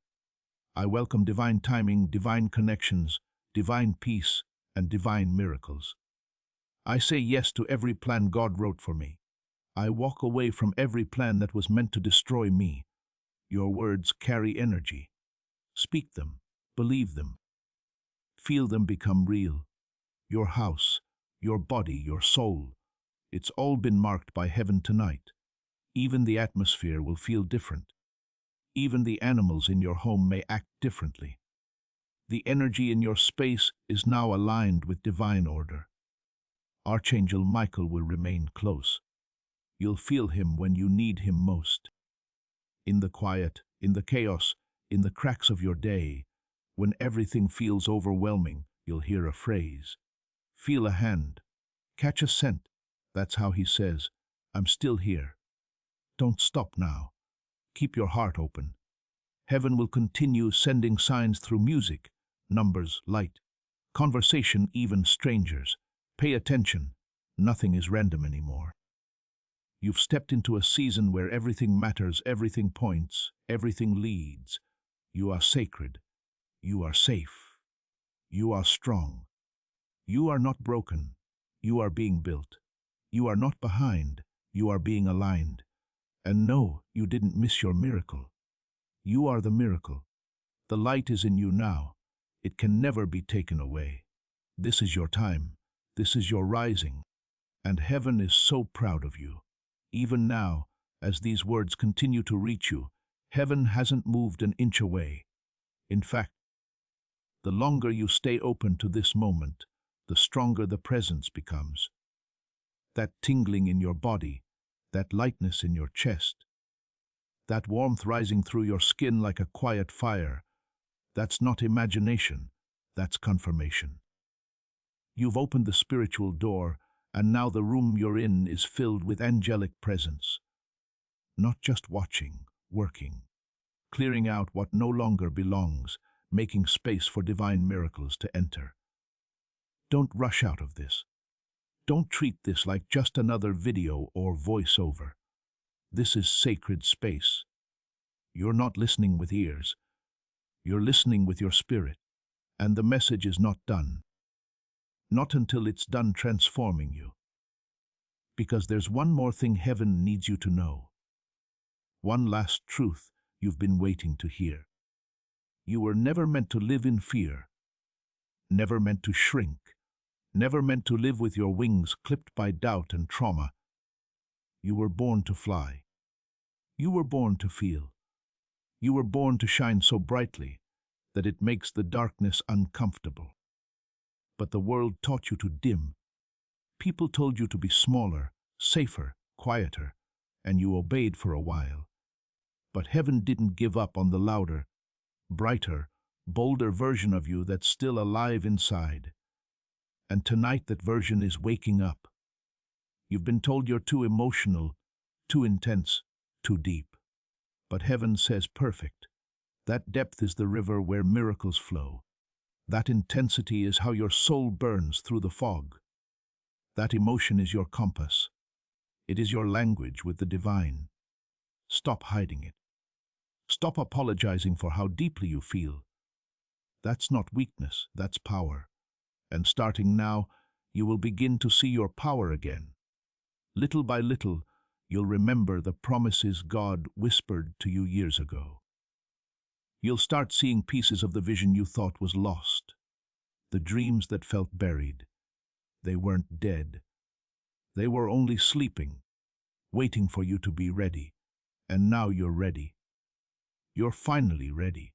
I welcome divine timing, divine connections, divine peace, and divine miracles. I say yes to every plan God wrote for me. I walk away from every plan that was meant to destroy me. Your words carry energy. Speak them, believe them. Feel them become real. Your house, your body, your soul. It's all been marked by heaven tonight. Even the atmosphere will feel different. Even the animals in your home may act differently. The energy in your space is now aligned with divine order. Archangel Michael will remain close. You'll feel him when you need him most. In the quiet, in the chaos, in the cracks of your day, when everything feels overwhelming, you'll hear a phrase. Feel a hand. Catch a scent. That's how he says, I'm still here. Don't stop now. Keep your heart open. Heaven will continue sending signs through music, numbers, light, conversation, even strangers. Pay attention. Nothing is random anymore. You've stepped into a season where everything matters, everything points, everything leads. You are sacred. You are safe. You are strong. You are not broken. You are being built. You are not behind. You are being aligned. And no, you didn't miss your miracle. You are the miracle. The light is in you now. It can never be taken away. This is your time. This is your rising. And heaven is so proud of you. Even now, as these words continue to reach you, heaven hasn't moved an inch away. In fact, the longer you stay open to this moment, the stronger the presence becomes. That tingling in your body, that lightness in your chest, that warmth rising through your skin like a quiet fire, that's not imagination, that's confirmation. You've opened the spiritual door, and now the room you're in is filled with angelic presence. Not just watching, working, clearing out what no longer belongs, making space for divine miracles to enter. Don't rush out of this. Don't treat this like just another video or voiceover. This is sacred space. You're not listening with ears. You're listening with your spirit. And the message is not done. Not until it's done transforming you. Because there's one more thing heaven needs you to know. One last truth you've been waiting to hear. You were never meant to live in fear. Never meant to shrink. Never meant to live with your wings clipped by doubt and trauma. You were born to fly. You were born to feel. You were born to shine so brightly that it makes the darkness uncomfortable. But the world taught you to dim. People told you to be smaller, safer, quieter, and you obeyed for a while. But heaven didn't give up on the louder, brighter, bolder version of you that's still alive inside. And tonight that version is waking up. You've been told you're too emotional, too intense, too deep. But heaven says perfect. That depth is the river where miracles flow. That intensity is how your soul burns through the fog. That emotion is your compass. It is your language with the divine. Stop hiding it. Stop apologizing for how deeply you feel. That's not weakness, that's power. And starting now, you will begin to see your power again. Little by little, you'll remember the promises God whispered to you years ago. You'll start seeing pieces of the vision you thought was lost. The dreams that felt buried. They weren't dead. They were only sleeping, waiting for you to be ready. And now you're ready. You're finally ready.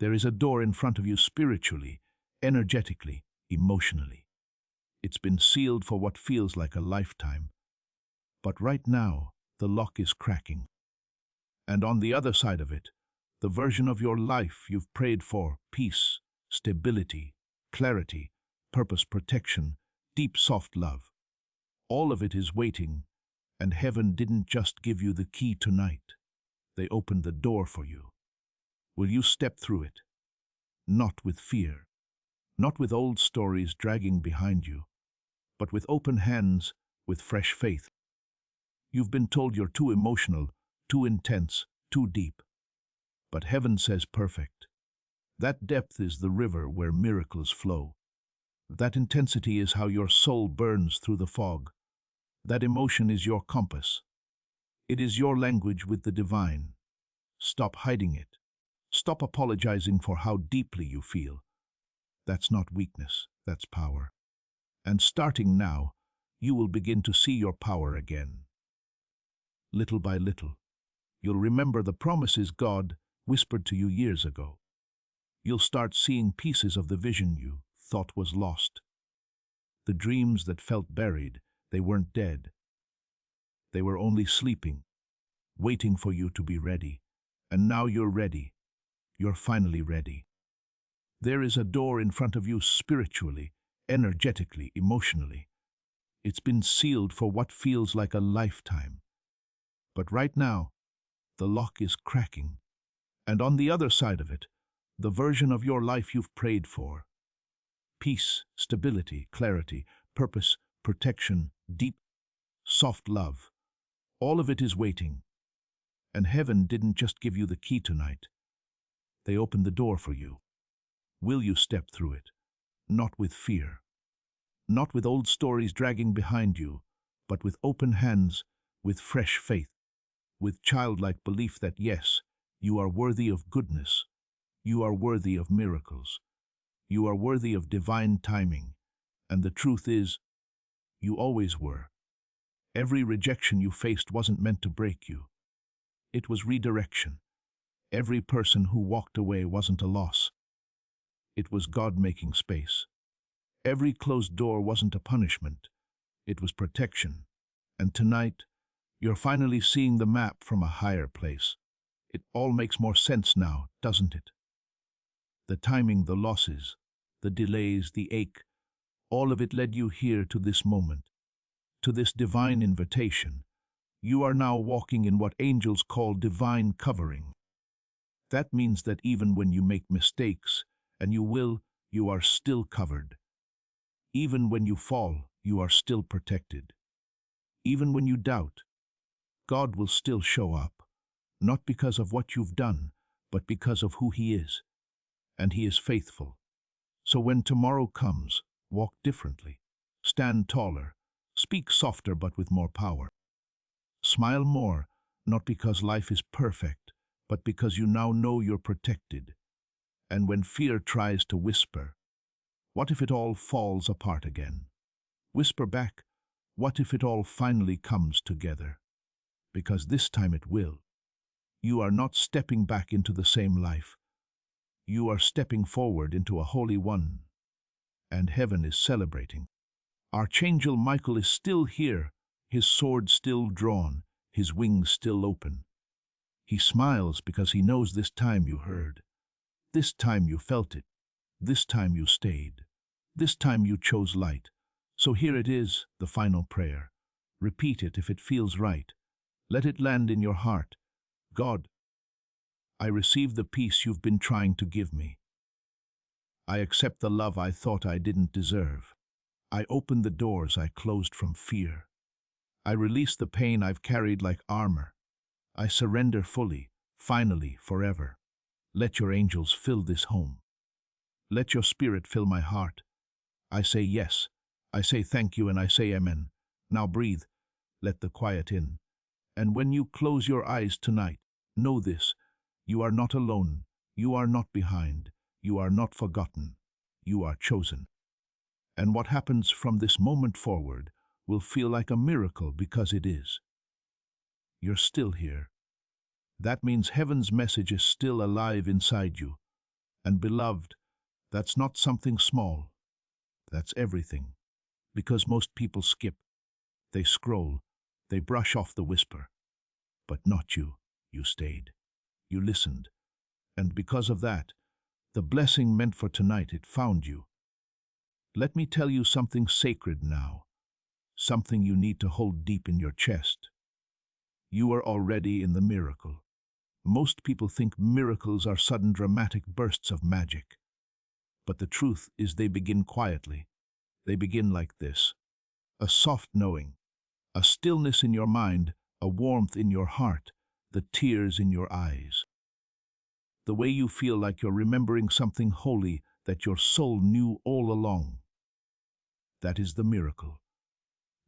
There is a door in front of you spiritually, energetically, emotionally. It's been sealed for what feels like a lifetime. But right now, the lock is cracking. And on the other side of it, the version of your life you've prayed for, peace, stability, clarity, purpose, protection, deep soft love. All of it is waiting, and heaven didn't just give you the key tonight. They opened the door for you. Will you step through it? Not with fear, not with old stories dragging behind you, but with open hands, with fresh faith. You've been told you're too emotional, too intense, too deep. But heaven says perfect. That depth is the river where miracles flow. That intensity is how your soul burns through the fog. That emotion is your compass. It is your language with the divine. Stop hiding it. Stop apologizing for how deeply you feel. That's not weakness, that's power. And starting now, you will begin to see your power again. Little by little, you'll remember the promises God whispered to you years ago. You'll start seeing pieces of the vision you thought was lost. The dreams that felt buried, they weren't dead. They were only sleeping, waiting for you to be ready. And now you're ready. You're finally ready. There is a door in front of you spiritually, energetically, emotionally. It's been sealed for what feels like a lifetime. But right now, the lock is cracking. And on the other side of it, the version of your life you've prayed for. Peace, stability, clarity, purpose, protection, deep, soft love. All of it is waiting. And heaven didn't just give you the key tonight. They opened the door for you. Will you step through it? Not with fear. Not with old stories dragging behind you, but with open hands, with fresh faith, with childlike belief that yes, you are worthy of goodness. You are worthy of miracles. You are worthy of divine timing. And the truth is, you always were. Every rejection you faced wasn't meant to break you. It was redirection. Every person who walked away wasn't a loss. It was God making space. Every closed door wasn't a punishment. It was protection. And tonight, you're finally seeing the map from a higher place. It all makes more sense now, doesn't it? The timing, the losses, the delays, the ache, all of it led you here to this moment, to this divine invitation. You are now walking in what angels call divine covering. That means that even when you make mistakes, and you will, you are still covered. Even when you fall, you are still protected. Even when you doubt, God will still show up, not because of what you've done, but because of who He is. And He is faithful. So when tomorrow comes, walk differently, stand taller, speak softer but with more power. Smile more, not because life is perfect, but because you now know you're protected. And when fear tries to whisper, what if it all falls apart again? Whisper back, what if it all finally comes together? Because this time it will. You are not stepping back into the same life. You are stepping forward into a holy one. And heaven is celebrating. Archangel Michael is still here, his sword still drawn, his wings still open. He smiles because he knows this time you heard. This time you felt it. This time you stayed. This time you chose light. So here it is, the final prayer. Repeat it if it feels right. Let it land in your heart. God, I receive the peace you've been trying to give me. I accept the love I thought I didn't deserve. I open the doors I closed from fear. I release the pain I've carried like armor. I surrender fully, finally, forever. Let your angels fill this home. Let your spirit fill my heart. I say yes. I say thank you and I say amen. Now breathe. Let the quiet in. And when you close your eyes tonight, know this. You are not alone. You are not behind. You are not forgotten. You are chosen. And what happens from this moment forward will feel like a miracle because it is. You're still here. That means heaven's message is still alive inside you. And beloved, that's not something small. That's everything. Because most people skip. They scroll. They brush off the whisper. But not you. You stayed. You listened. And because of that, the blessing meant for tonight, it found you. Let me tell you something sacred now. Something you need to hold deep in your chest. You are already in the miracle. Most people think miracles are sudden dramatic bursts of magic. But the truth is they begin quietly. They begin like this. A soft knowing, a stillness in your mind, a warmth in your heart, the tears in your eyes. The way you feel like you're remembering something holy that your soul knew all along. That is the miracle.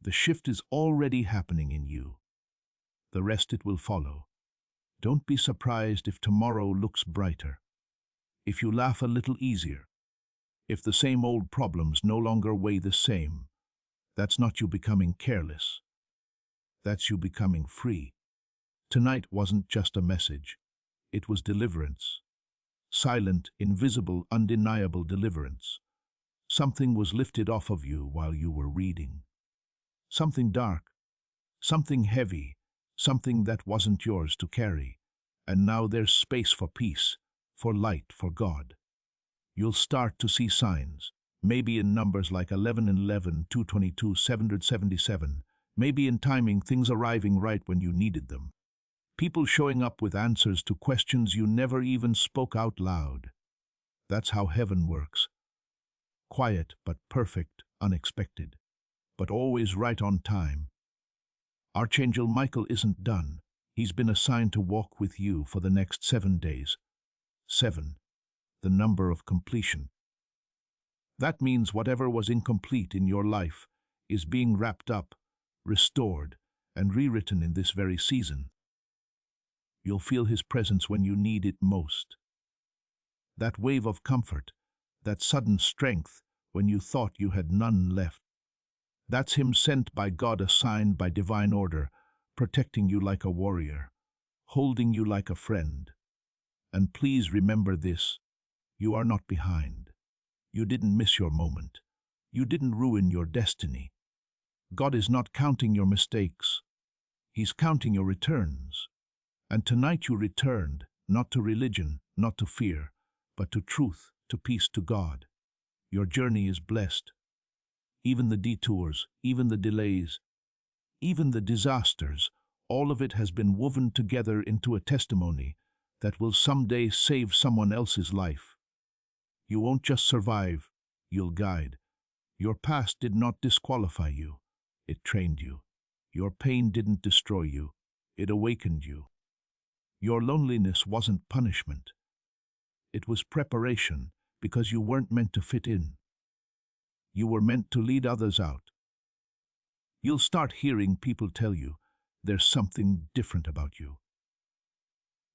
The shift is already happening in you. The rest it will follow. Don't be surprised if tomorrow looks brighter. If you laugh a little easier. If the same old problems no longer weigh the same. That's not you becoming careless. That's you becoming free. Tonight wasn't just a message. It was deliverance. Silent, invisible, undeniable deliverance. Something was lifted off of you while you were reading. Something dark, something heavy, something that wasn't yours to carry. And now there's space for peace, for light, for God. You'll start to see signs, maybe in numbers like 11 and 11, 222, 777, maybe in timing, things arriving right when you needed them. People showing up with answers to questions you never even spoke out loud. That's how heaven works. Quiet but perfect, unexpected, but always right on time. Archangel Michael isn't done. He's been assigned to walk with you for the next 7 days. 7, the number of completion. That means whatever was incomplete in your life is being wrapped up, restored, and rewritten in this very season. You'll feel his presence when you need it most. That wave of comfort, that sudden strength when you thought you had none left. That's him sent by God, assigned by divine order, protecting you like a warrior, holding you like a friend. And please remember this, you are not behind. You didn't miss your moment. You didn't ruin your destiny. God is not counting your mistakes. He's counting your returns. And tonight you returned, not to religion, not to fear, but to truth, to peace, to God. Your journey is blessed. Even the detours, even the delays, even the disasters, all of it has been woven together into a testimony that will someday save someone else's life. You won't just survive, you'll guide. Your past did not disqualify you. It trained you. Your pain didn't destroy you. It awakened you. Your loneliness wasn't punishment. It was preparation, because you weren't meant to fit in. You were meant to lead others out. You'll start hearing people tell you there's something different about you.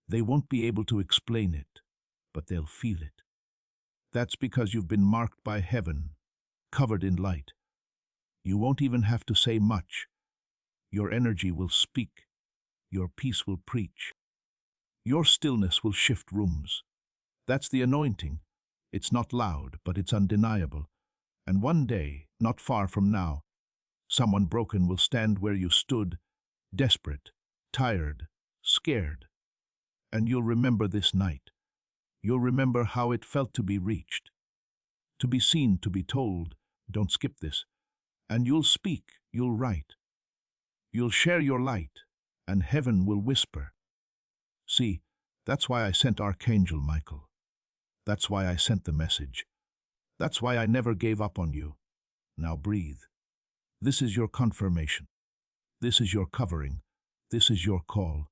They won't be able to explain it, but they'll feel it. That's because you've been marked by heaven, covered in light. You won't even have to say much. Your energy will speak. Your peace will preach. Your stillness will shift rooms. That's the anointing. It's not loud, but it's undeniable. And one day, not far from now, someone broken will stand where you stood, desperate, tired, scared. And you'll remember this night. You'll remember how it felt to be reached, to be seen, to be told, don't skip this. And you'll speak, you'll write, you'll share your light, and heaven will whisper. See, that's why I sent Archangel Michael. That's why I sent the message. That's why I never gave up on you. Now breathe. This is your confirmation. This is your covering. This is your call.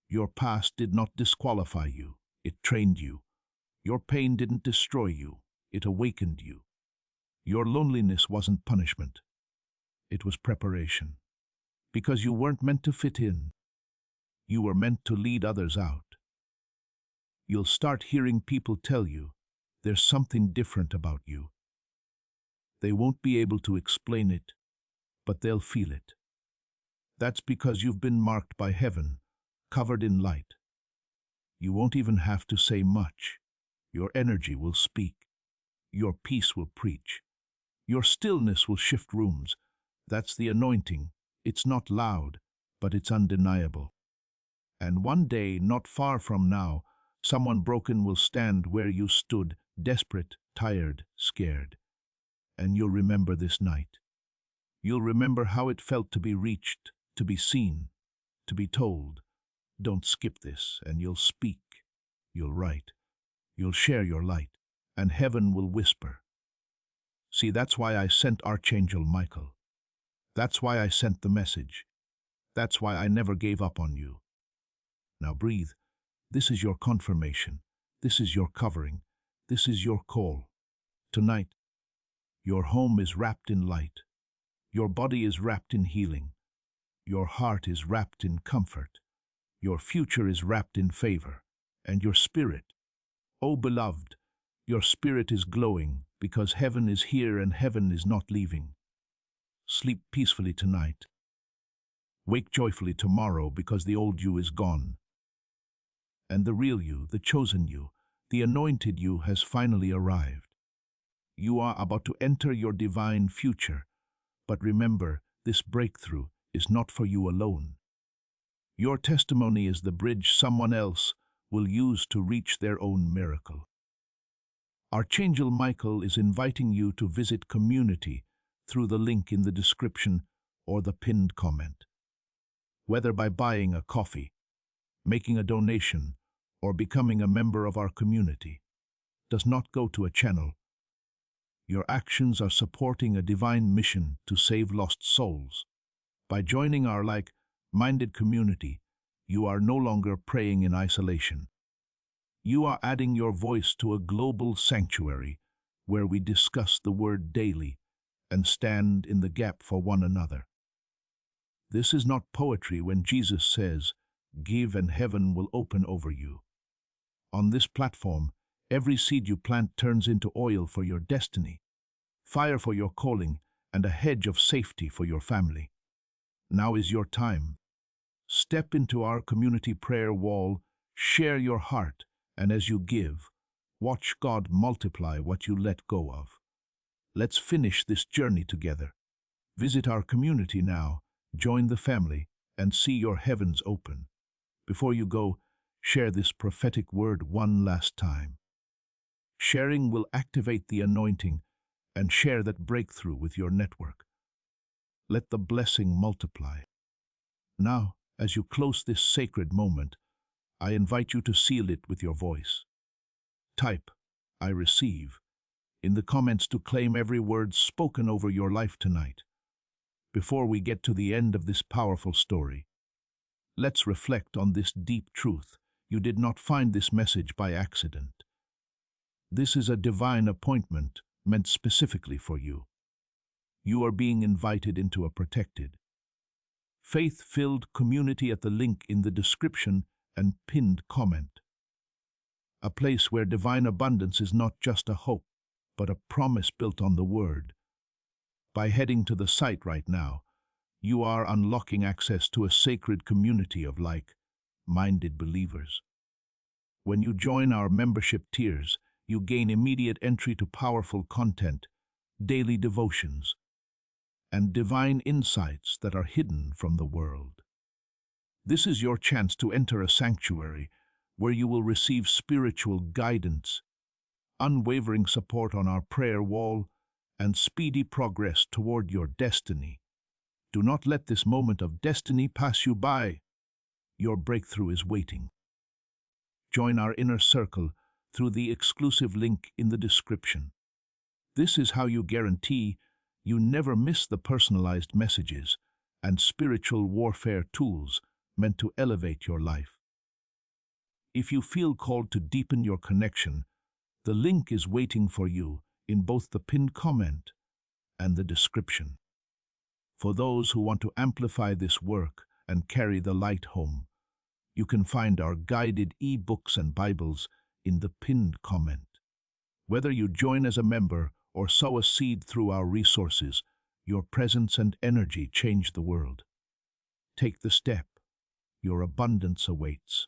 Your past did not disqualify you. It trained you. Your pain didn't destroy you. It awakened you. Your loneliness wasn't punishment. It was preparation. Because you weren't meant to fit in. You were meant to lead others out. You'll start hearing people tell you there's something different about you. They won't be able to explain it, but they'll feel it. That's because you've been marked by heaven, covered in light. You won't even have to say much. Your energy will speak. Your peace will preach. Your stillness will shift rooms. That's the anointing. It's not loud, but it's undeniable. And one day, not far from now, someone broken will stand where you stood, desperate, tired, scared. And you'll remember this night. You'll remember how it felt to be reached, to be seen, to be told, don't skip this, and you'll speak, you'll write, you'll share your light, and heaven will whisper. See, that's why I sent Archangel Michael. That's why I sent the message. That's why I never gave up on you. Now breathe. This is your confirmation. This is your covering. This is your call. Tonight, your home is wrapped in light. Your body is wrapped in healing. Your heart is wrapped in comfort. Your future is wrapped in favor. And your spirit, oh beloved, your spirit is glowing because heaven is here and heaven is not leaving. Sleep peacefully tonight. Wake joyfully tomorrow because the old you is gone. And the real you, the chosen you, the anointed you has finally arrived. You are about to enter your divine future, but remember, this breakthrough is not for you alone. Your testimony is the bridge someone else will use to reach their own miracle. Archangel Michael is inviting you to visit community through the link in the description or the pinned comment. Whether by buying a coffee, making a donation, or becoming a member of our community, does not go to a channel. Your actions are supporting a divine mission to save lost souls. By joining our like-minded community, you are no longer praying in isolation. You are adding your voice to a global sanctuary where we discuss the word daily and stand in the gap for one another. This is not poetry when Jesus says, "Give and heaven will open over you." On this platform, every seed you plant turns into oil for your destiny, fire for your calling, and a hedge of safety for your family. Now is your time. Step into our community prayer wall, share your heart, and as you give, watch God multiply what you let go of. Let's finish this journey together. Visit our community now, join the family, and see your heavens open. Before you go, share this prophetic word one last time. Sharing will activate the anointing and share that breakthrough with your network. Let the blessing multiply. Now, as you close this sacred moment, I invite you to seal it with your voice. Type, "I receive," in the comments to claim every word spoken over your life tonight. Before we get to the end of this powerful story, let's reflect on this deep truth. You did not find this message by accident. This is a divine appointment meant specifically for you. You are being invited into a protected, faith-filled community at the link in the description and pinned comment. A place where divine abundance is not just a hope, but a promise built on the Word. By heading to the site right now, you are unlocking access to a sacred community of like-minded believers. When you join our membership tiers, you gain immediate entry to powerful content, daily devotions, and divine insights that are hidden from the world. This is your chance to enter a sanctuary where you will receive spiritual guidance, unwavering support on our prayer wall, and speedy progress toward your destiny. Do not let this moment of destiny pass you by. Your breakthrough is waiting. Join our inner circle through the exclusive link in the description. This is how you guarantee you never miss the personalized messages and spiritual warfare tools meant to elevate your life. If you feel called to deepen your connection, the link is waiting for you in both the pinned comment and the description. For those who want to amplify this work and carry the light home, you can find our guided e-books and Bibles in the pinned comment. Whether you join as a member or sow a seed through our resources, your presence and energy change the world. Take the step. Your abundance awaits.